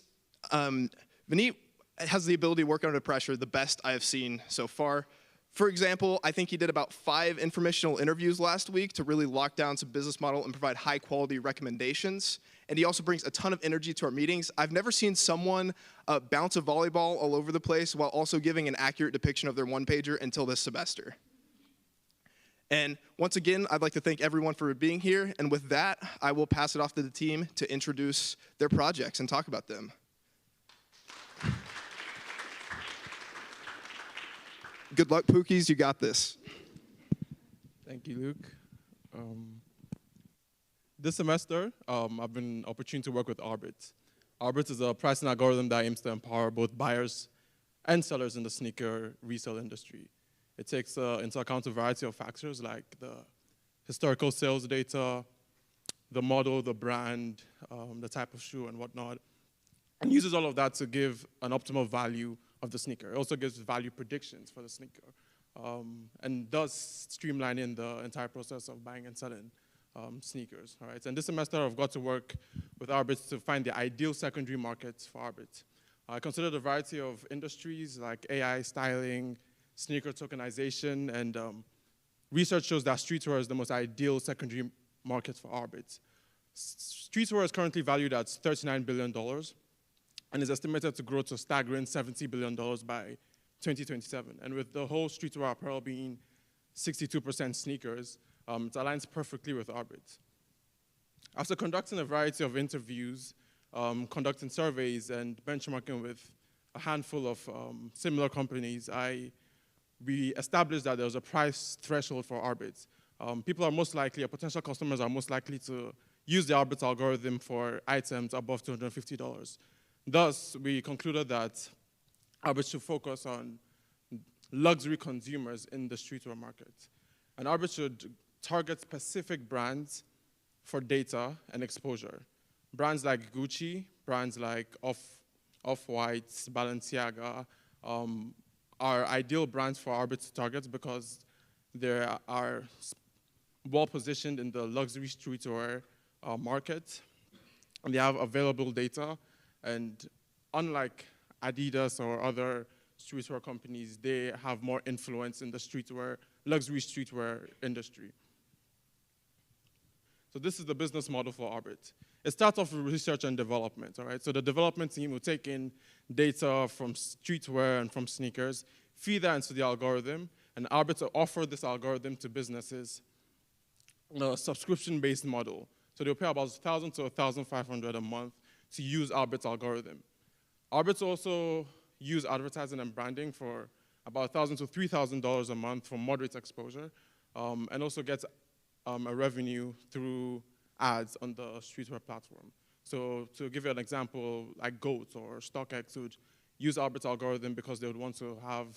has the ability to work under pressure, the best I have seen so far. For example, I think he did about 5 informational interviews last week to really lock down some business model and provide high quality recommendations. And he also brings a ton of energy to our meetings. I've never seen someone bounce a volleyball all over the place while also giving an accurate depiction of their one-pager until this semester. And once again, I'd like to thank everyone for being here. And with that, I will pass it off to the team to introduce their projects and talk about them. Good luck, Pookies, you got this. Thank you, Luke. This semester, I've been opportunity to work with Orbit. Orbit is a pricing algorithm that aims to empower both buyers and sellers in the sneaker resale industry. It takes into account a variety of factors like the historical sales data, the model, the brand, the type of shoe and whatnot, and uses all of that to give an optimal value of the sneaker. It also gives value predictions for the sneaker, and does streamline in the entire process of buying and selling sneakers. All right, and this semester I've got to work with Arbit to find the ideal secondary markets for Arbit. I considered a variety of industries like AI, styling, sneaker tokenization, and research shows that streetwear is the most ideal secondary market for Arbit. Streetwear is currently valued at $39 billion, and is estimated to grow to a staggering $70 billion by 2027. And with the whole streetwear apparel being 62% sneakers, it aligns perfectly with Arbit. After conducting a variety of interviews, conducting surveys, and benchmarking with a handful of similar companies, we established that there was a price threshold for Arbit. People are most likely, or potential customers are most likely to use the Arbit algorithm for items above $250. Thus, we concluded that Arbit should focus on luxury consumers in the streetwear market. And Arbit should target specific brands for data and exposure. Brands like Gucci, brands like Off-White, Balenciaga, are ideal brands for Arbit to target because they are well positioned in the luxury streetwear market, and they have available data. And unlike Adidas or other streetwear companies, they have more influence in the luxury streetwear industry. So this is the business model for Arbit. It starts off with research and development, all right? So the development team will take in data from streetwear and from sneakers, feed that into the algorithm, and Arbit will offer this algorithm to businesses on a subscription-based model. So they'll pay about $1,000 to $1,500 a month to use Arbit's algorithm. Arbit also use advertising and branding for about $1,000 to $3,000 a month for moderate exposure, and also gets a revenue through ads on the streetwear platform. So to give you an example, like GOAT or StockX would use Arbit's algorithm because they would want to have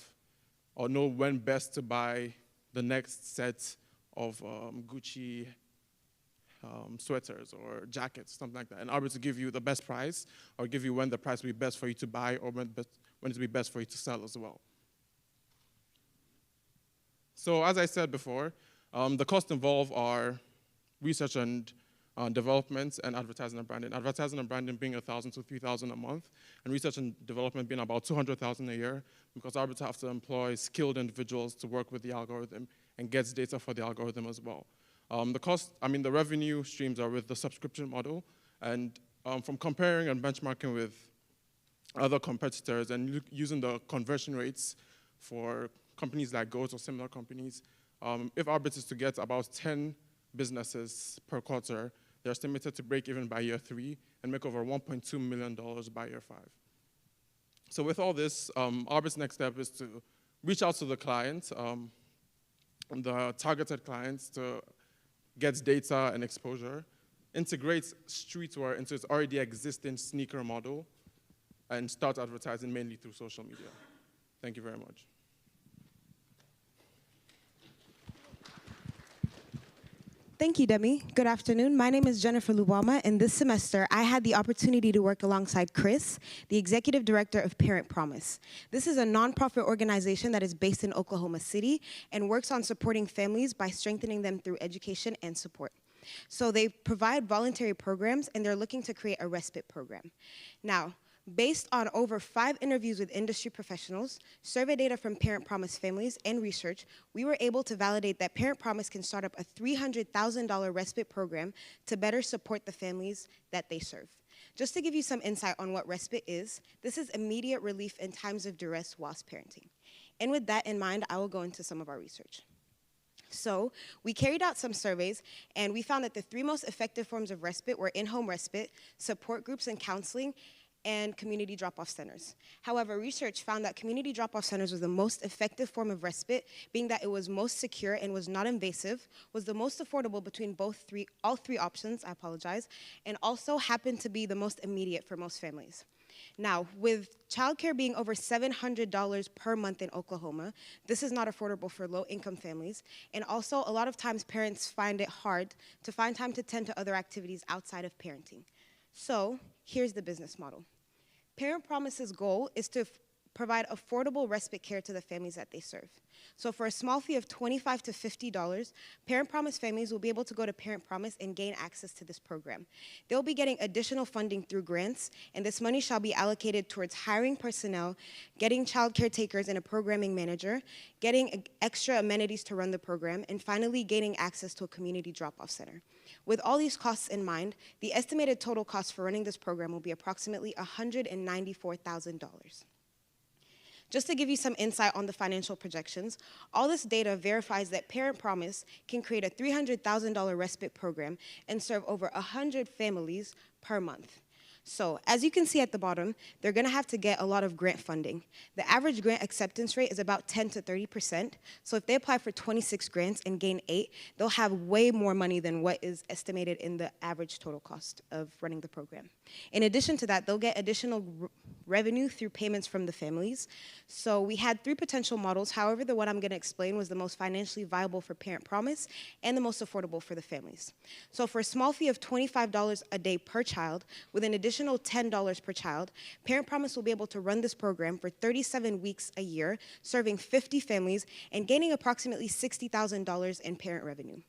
or know when best to buy the next set of Gucci sweaters or jackets, something like that. And Arbit will give you the best price or give you when the price will be best for you to buy or when it will be best for you to sell as well. So as I said before, the costs involved are research and development and advertising and branding. Advertising and branding being $1,000 to $3,000 a month, and research and development being about $200,000 a year, because Arbit have to employ skilled individuals to work with the algorithm and gets data for the algorithm as well. The revenue streams are with the subscription model, and from comparing and benchmarking with other competitors and using the conversion rates for companies like GOAT or similar companies, if Arbit is to get about 10 businesses per quarter, they're estimated to break even by year 3 and make over $1.2 million by year 5. So with all this, Arbit's next step is to reach out to the client, the targeted clients, to get data and exposure, integrate streetwear into its already existing sneaker model, and start advertising mainly through social media. Thank you very much. Thank you, Demi. Good afternoon. My name is Jennifer Lubama, and this semester I had the opportunity to work alongside Chris, the Executive Director of Parent Promise. This is a nonprofit organization that is based in Oklahoma City and works on supporting families by strengthening them through education and support. So they provide voluntary programs, and they're looking to create a respite program. Now, based on over 5 interviews with industry professionals, survey data from Parent Promise families, and research, we were able to validate that Parent Promise can start up a $300,000 respite program to better support the families that they serve. Just to give you some insight on what respite is, this is immediate relief in times of duress whilst parenting. And with that in mind, I will go into some of our research. So we carried out some surveys, and we found that the 3 most effective forms of respite were in-home respite, support groups and counseling, and community drop-off centers. However, research found that community drop-off centers was the most effective form of respite, being that it was most secure and was not invasive, was the most affordable between all three options, and also happened to be the most immediate for most families. Now, with childcare being over $700 per month in Oklahoma, this is not affordable for low-income families, and also a lot of times parents find it hard to find time to tend to other activities outside of parenting. So, here's the business model. Parent Promise's goal is to provide affordable respite care to the families that they serve. So for a small fee of $25 to $50, Parent Promise families will be able to go to Parent Promise and gain access to this program. They'll be getting additional funding through grants, and this money shall be allocated towards hiring personnel, getting child caretakers and a programming manager, getting extra amenities to run the program, and finally gaining access to a community drop-off center. With all these costs in mind, the estimated total cost for running this program will be approximately $194,000. Just to give you some insight on the financial projections, all this data verifies that Parent Promise can create a $300,000 respite program and serve over 100 families per month. So, as you can see at the bottom, they're going to have to get a lot of grant funding. The average grant acceptance rate is about 10 to 30%. So if they apply for 26 grants and gain 8, they'll have way more money than what is estimated in the average total cost of running the program. In addition to that, they'll get additional revenue through payments from the families. So we had 3 potential models. However, the one I'm going to explain was the most financially viable for Parent Promise and the most affordable for the families. So for a small fee of $25 a day per child, with an additional $10 per child, Parent Promise will be able to run this program for 37 weeks a year, serving 50 families and gaining approximately $60,000 in parent revenue.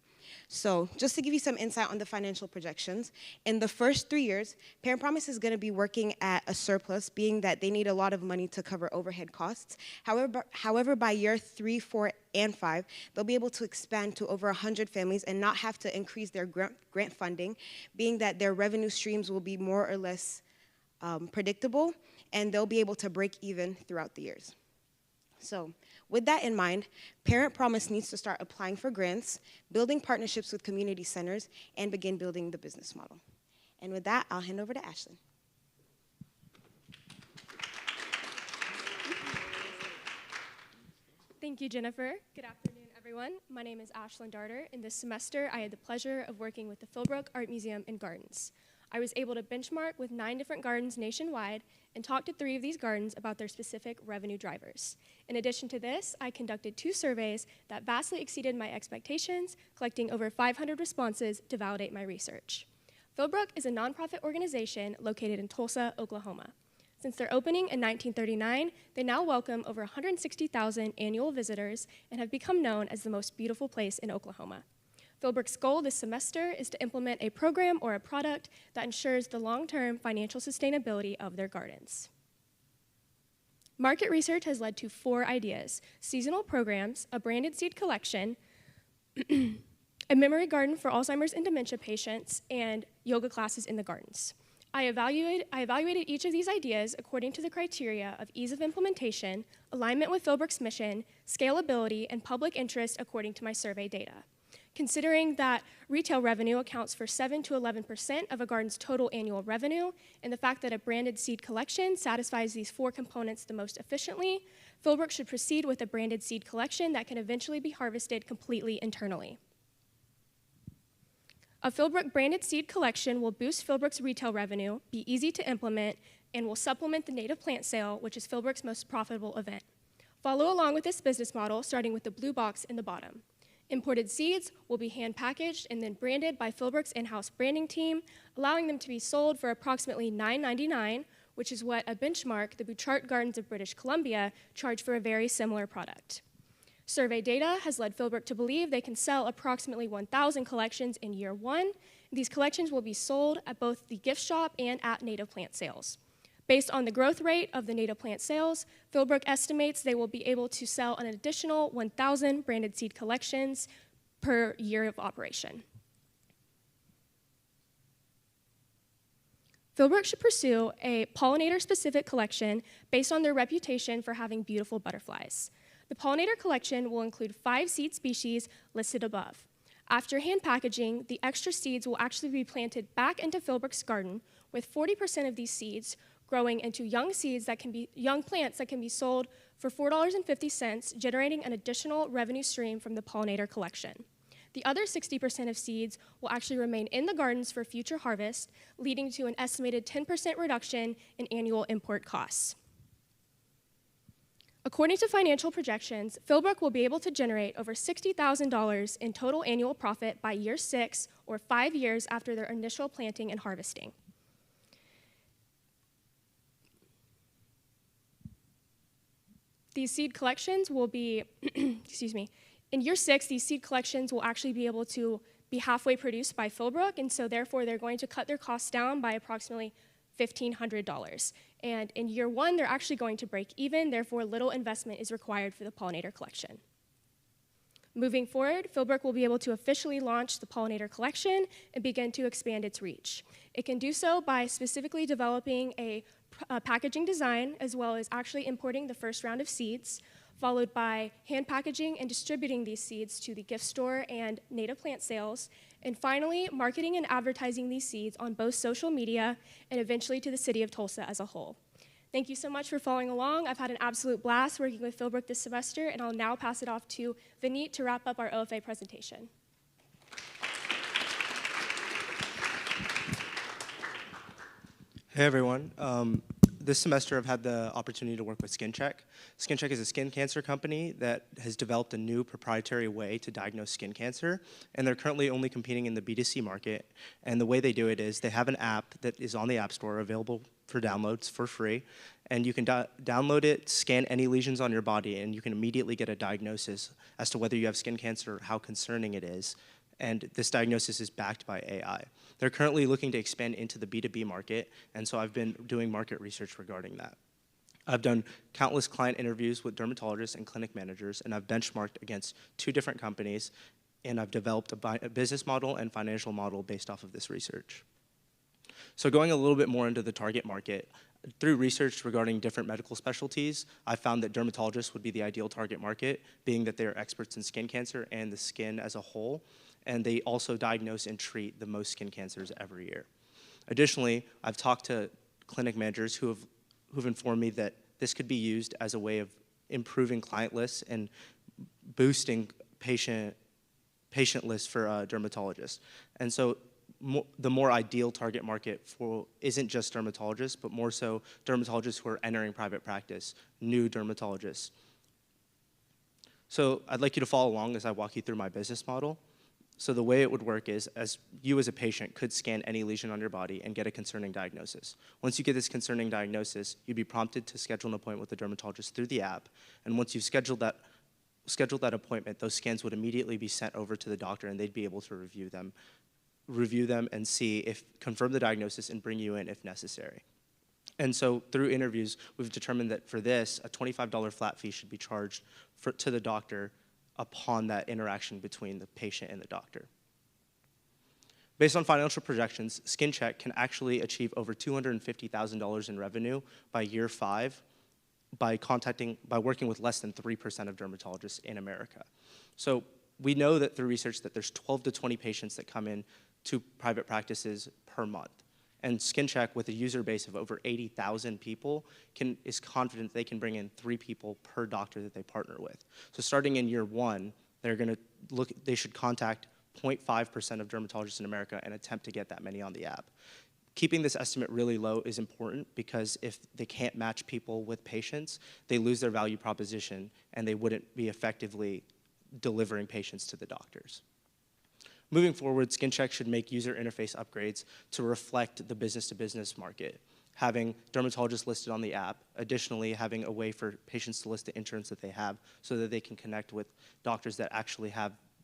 So just to give you some insight on the financial projections, in the first 3 years, Parent Promise is going to be working at a surplus, being that they need a lot of money to cover overhead costs. However, by year 3, 4, and 5, they'll be able to expand to over 100 families and not have to increase their grant funding, being that their revenue streams will be more or less predictable, and they'll be able to break even throughout the years. So, with that in mind, Parent Promise needs to start applying for grants, building partnerships with community centers, and begin building the business model. And with that, I'll hand over to Ashlyn. Thank you, Jennifer. Good afternoon, everyone. My name is Ashlyn Darter, and this semester I had the pleasure of working with the Philbrook Art Museum and Gardens. I was able to benchmark with 9 different gardens nationwide and talk to 3 of these gardens about their specific revenue drivers. In addition to this, I conducted 2 surveys that vastly exceeded my expectations, collecting over 500 responses to validate my research. Philbrook is a nonprofit organization located in Tulsa, Oklahoma. Since their opening in 1939, they now welcome over 160,000 annual visitors and have become known as the most beautiful place in Oklahoma. Philbrook's goal this semester is to implement a program or a product that ensures the long-term financial sustainability of their gardens. Market research has led to 4 ideas: seasonal programs, a branded seed collection, a memory garden for Alzheimer's and dementia patients, and yoga classes in the gardens. I evaluated each of these ideas according to the criteria of ease of implementation, alignment with Philbrook's mission, scalability, and public interest according to my survey data. Considering that retail revenue accounts for 7 to 11% of a garden's total annual revenue, and the fact that a branded seed collection satisfies these 4 components the most efficiently, Philbrook should proceed with a branded seed collection that can eventually be harvested completely internally. A Philbrook branded seed collection will boost Philbrook's retail revenue, be easy to implement, and will supplement the native plant sale, which is Philbrook's most profitable event. Follow along with this business model, starting with the blue box in the bottom. Imported seeds will be hand packaged and then branded by Philbrook's in-house branding team, allowing them to be sold for approximately $9.99, which is what a benchmark, the Bouchard Gardens of British Columbia, charge for a very similar product. Survey data has led Philbrook to believe they can sell approximately 1,000 collections in year one. These collections will be sold at both the gift shop and at native plant sales. Based on the growth rate of the native plant sales, Philbrook estimates they will be able to sell an additional 1,000 branded seed collections per year of operation. Philbrook should pursue a pollinator-specific collection based on their reputation for having beautiful butterflies. The pollinator collection will include 5 seed species listed above. After hand packaging, the extra seeds will actually be planted back into Philbrook's garden, with 40% of these seeds growing into young plants that can be sold for $4.50, generating an additional revenue stream from the pollinator collection. The other 60% of seeds will actually remain in the gardens for future harvest, leading to an estimated 10% reduction in annual import costs. According to financial projections, Philbrook will be able to generate over $60,000 in total annual profit by year 6, or 5 years after their initial planting and harvesting. These seed collections will be, excuse me, in year 6, these seed collections will actually be able to be halfway produced by Philbrook, and so therefore they're going to cut their costs down by approximately $1,500. And in year 1, they're actually going to break even, therefore little investment is required for the pollinator collection. Moving forward, Philbrook will be able to officially launch the pollinator collection and begin to expand its reach. It can do so by specifically developing a packaging design, as well as actually importing the first round of seeds, followed by hand packaging and distributing these seeds to the gift store and native plant sales, and finally, marketing and advertising these seeds on both social media and eventually to the city of Tulsa as a whole. Thank you so much for following along. I've had an absolute blast working with Philbrook this semester, and I'll now pass it off to Vineet to wrap up our OFA presentation. Hey everyone. This semester I've had the opportunity to work with SkinCheck. SkinCheck is a skin cancer company that has developed a new proprietary way to diagnose skin cancer, and they're currently only competing in the B2C market. And the way they do it is they have an app that is on the App Store available for downloads for free, and you can download it, scan any lesions on your body, and you can immediately get a diagnosis as to whether you have skin cancer or how concerning it is. And this diagnosis is backed by AI. They're currently looking to expand into the B2B market, and so I've been doing market research regarding that. I've done countless client interviews with dermatologists and clinic managers, and I've benchmarked against 2 different companies, and I've developed a business model and financial model based off of this research. So going a little bit more into the target market, through research regarding different medical specialties, I found that dermatologists would be the ideal target market, being that they are experts in skin cancer and the skin as a whole, and they also diagnose and treat the most skin cancers every year. Additionally, I've talked to clinic managers who've informed me that this could be used as a way of improving client lists and boosting patient lists for dermatologists. And so the more ideal target market isn't just dermatologists, but more so dermatologists who are entering private practice, new dermatologists. So I'd like you to follow along as I walk you through my business model. So the way it would work is, as you as a patient could scan any lesion on your body and get a concerning diagnosis. Once you get this concerning diagnosis, you'd be prompted to schedule an appointment with a dermatologist through the app. And once you've scheduled that appointment, those scans would immediately be sent over to the doctor, and they'd be able to review them and confirm the diagnosis and bring you in if necessary. And so through interviews, we've determined that for this, a $25 flat fee should be charged to the doctor upon that interaction between the patient and the doctor. Based on financial projections, SkinCheck can actually achieve over $250,000 in revenue by year 5 by working with less than 3% of dermatologists in America. So we know that through research that there's 12 to 20 patients that come in to private practices per month. And SkinCheck, with a user base of over 80,000 people, is confident they can bring in 3 people per doctor that they partner with. So starting in year 1, they should contact 0.5% of dermatologists in America and attempt to get that many on the app. Keeping this estimate really low is important because if they can't match people with patients, they lose their value proposition and they wouldn't be effectively delivering patients to the doctors. Moving forward, SkinCheck should make user interface upgrades to reflect the business-to-business market, having dermatologists listed on the app, additionally having a way for patients to list the insurance that they have so that they can connect with doctors that actually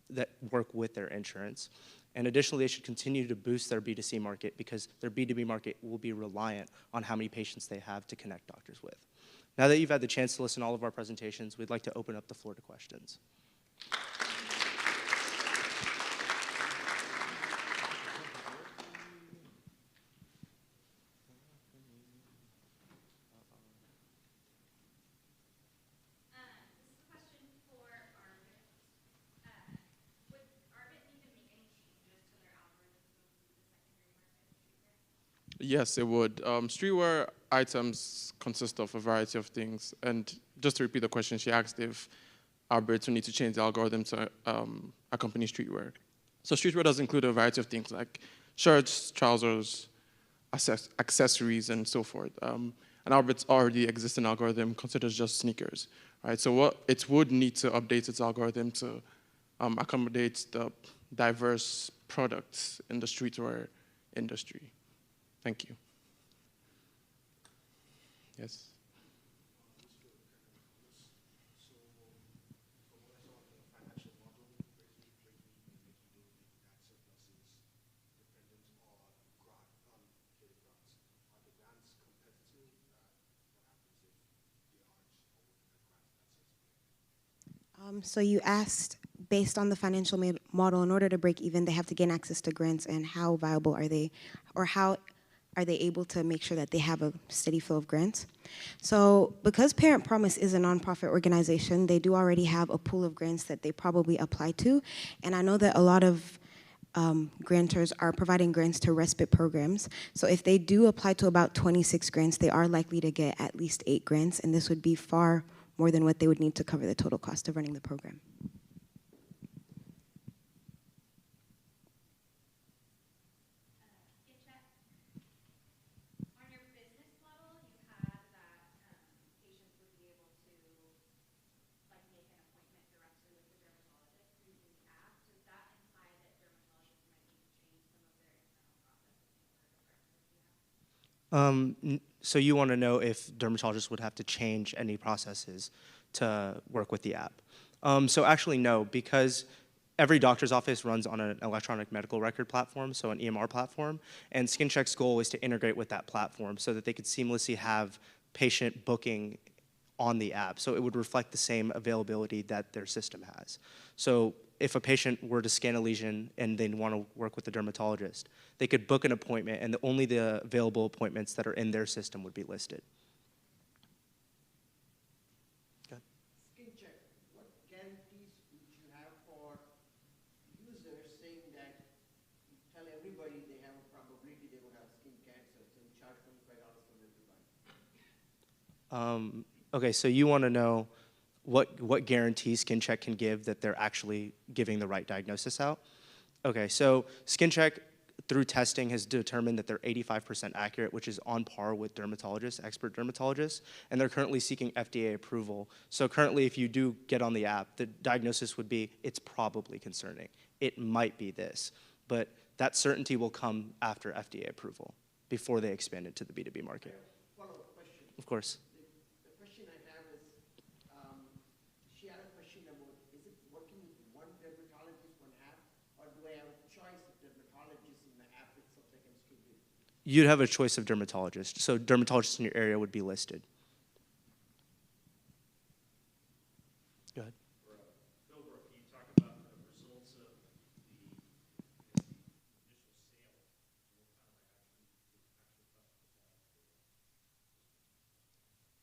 that work with their insurance. And additionally, they should continue to boost their B2C market because their B2B market will be reliant on how many patients they have to connect doctors with. Now that you've had the chance to listen to all of our presentations, we'd like to open up the floor to questions. Yes, it would. Streetwear items consist of a variety of things. And just to repeat the question, she asked if Arbit would need to change the algorithm to accompany streetwear. So streetwear does include a variety of things like shirts, trousers, accessories, and so forth. And Arbit's already existing algorithm considers just sneakers, right? So what it would need to update its algorithm to accommodate the diverse products in the streetwear industry. Thank you. Yes. So you asked, based on the financial model, in order to break even, they have to gain access to grants, and how viable are they, or how are they able to make sure that they have a steady flow of grants? So because Parent Promise is a nonprofit organization, they do already have a pool of grants that they probably apply to, and I know that a lot of grantors are providing grants to respite programs. So if they do apply to about 26 grants, they are likely to get at least 8 grants, and this would be far more than what they would need to cover the total cost of running the program. So you want to know if dermatologists would have to change any processes to work with the app. So actually no, because every doctor's office runs on an electronic medical record platform, so an EMR platform, and SkinCheck's goal is to integrate with that platform so that they could seamlessly have patient booking on the app, so it would reflect the same availability that their system has. So if a patient were to scan a lesion and they want to work with a dermatologist, they could book an appointment and only the available appointments that are in their system would be listed. SkinCheck, what guarantees would you have for users saying that you tell everybody they have a probability they will have skin cancer, so you charge $25 for everybody? Okay, so you want to know what guarantees SkinCheck can give that they're actually giving the right diagnosis out? Okay, so SkinCheck, through testing, has determined that they're 85% accurate, which is on par with dermatologists, expert dermatologists, and they're currently seeking FDA approval. So currently, if you do get on the app, the diagnosis would be, it's probably concerning. It might be this, but that certainty will come after FDA approval, before they expand it to the B2B market. Follow-up question. Of course. The question I have is, she had a question about, is it working with one dermatologist, one app, or do I have a choice of dermatologists in the app itself I can still do? You'd have a choice of dermatologists, so dermatologists in your area would be listed. Go ahead. Philbrook, can you talk about the results of the initial sale?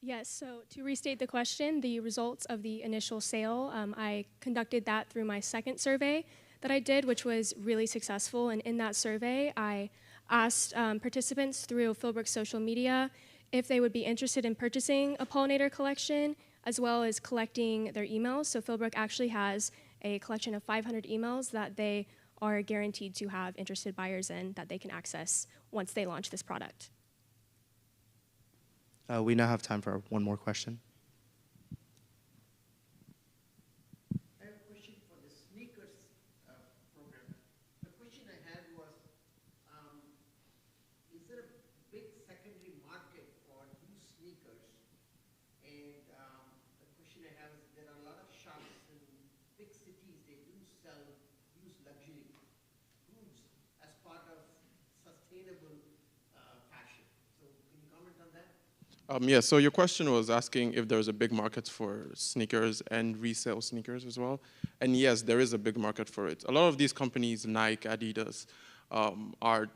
Yes, so to restate the question, the results of the initial sale, I conducted that through my second survey that I did, which was really successful. And in that survey, I asked participants through Philbrook's social media if they would be interested in purchasing a pollinator collection, as well as collecting their emails. So Philbrook actually has a collection of 500 emails that they are guaranteed to have interested buyers in that they can access once they launch this product. We now have time for one more question. I have a question there a big secondary market for used sneakers? And the question I have is there are a lot of shops in big cities, they do sell used luxury goods as part of sustainable fashion. So can you comment on that? Yeah, so your question was asking if there's a big market for sneakers and resale sneakers as well. And yes, there is a big market for it. A lot of these companies, Nike, Adidas, are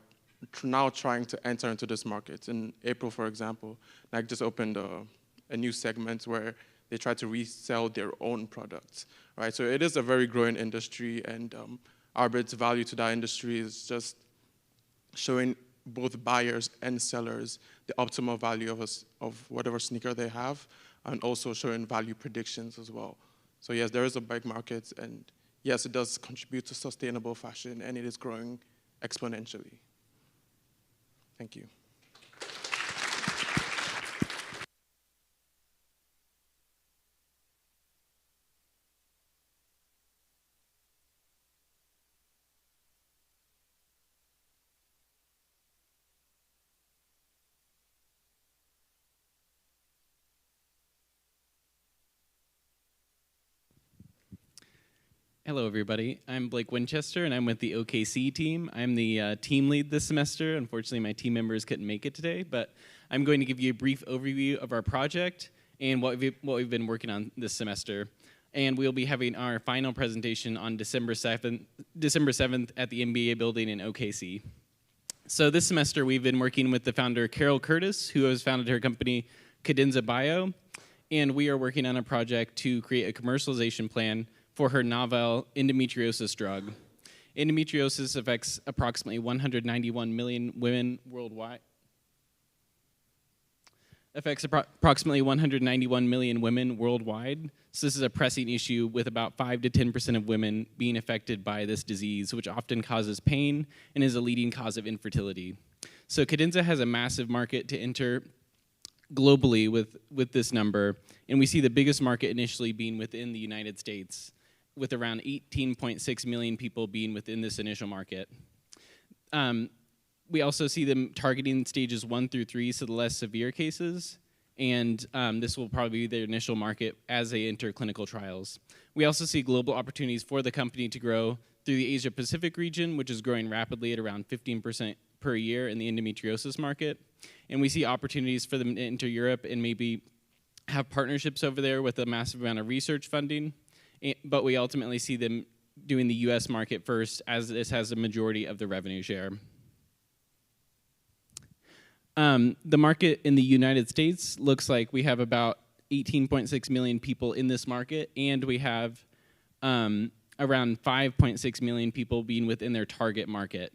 now trying to enter into this market. In April, for example, Nike just opened a new segment where they try to resell their own products, right? So it is a very growing industry, and Arbit's value to that industry is just showing both buyers and sellers the optimal value of whatever sneaker they have, and also showing value predictions as well. So yes, there is a big market, and yes, it does contribute to sustainable fashion, and it is growing exponentially. Thank you. Hello, everybody. I'm Blake Winchester, and I'm with the OKC team. I'm the team lead this semester. Unfortunately, my team members couldn't make it today, but I'm going to give you a brief overview of our project and what we've been working on this semester. And we'll be having our final presentation on December 7th at the MBA building in OKC. So this semester, we've been working with the founder, Carol Curtis, who has founded her company, Cadenza Bio, and we are working on a project to create a commercialization plan for her novel endometriosis drug. Endometriosis affects approximately 191 million women worldwide. Approximately 191 million women worldwide. So this is a pressing issue with about 5 to 10% of women being affected by this disease, which often causes pain and is a leading cause of infertility. So Cadenza has a massive market to enter globally with this number, and we see the biggest market initially being within the United States, with around 18.6 million people being within this initial market. We also see them targeting stages 1 through 3, so the less severe cases, and this will probably be their initial market as they enter clinical trials. We also see global opportunities for the company to grow through the Asia-Pacific region, which is growing rapidly at around 15% per year in the endometriosis market. And we see opportunities for them to enter Europe and maybe have partnerships over there with a massive amount of research funding. But we ultimately see them doing the US market first, as this has a majority of the revenue share. The market in the United States looks like we have about 18.6 million people in this market, and we have around 5.6 million people being within their target market.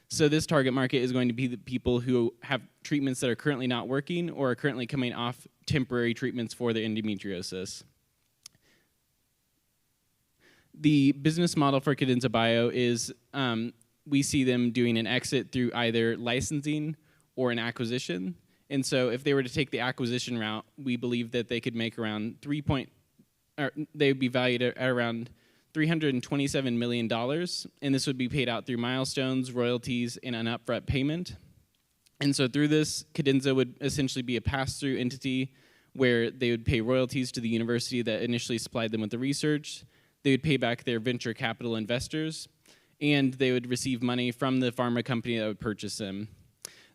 So this target market is going to be the people who have treatments that are currently not working or are currently coming off temporary treatments for their endometriosis. The business model for Cadenza Bio is we see them doing an exit through either licensing or an acquisition. And so if they were to take the acquisition route, we believe that they could make around they would be valued at around $327 million, and this would be paid out through milestones, royalties, and an upfront payment. And so through this, Cadenza would essentially be a pass-through entity where they would pay royalties to the university that initially supplied them with the research. They would pay back their venture capital investors, and they would receive money from the pharma company that would purchase them.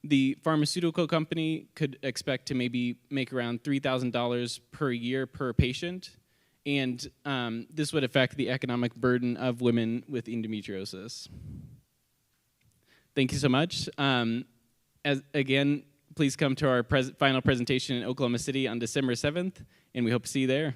The pharmaceutical company could expect to maybe make around $3,000 per year per patient, and this would affect the economic burden of women with endometriosis. Thank you so much. Again, please come to our final presentation in Oklahoma City on December 7th, and we hope to see you there.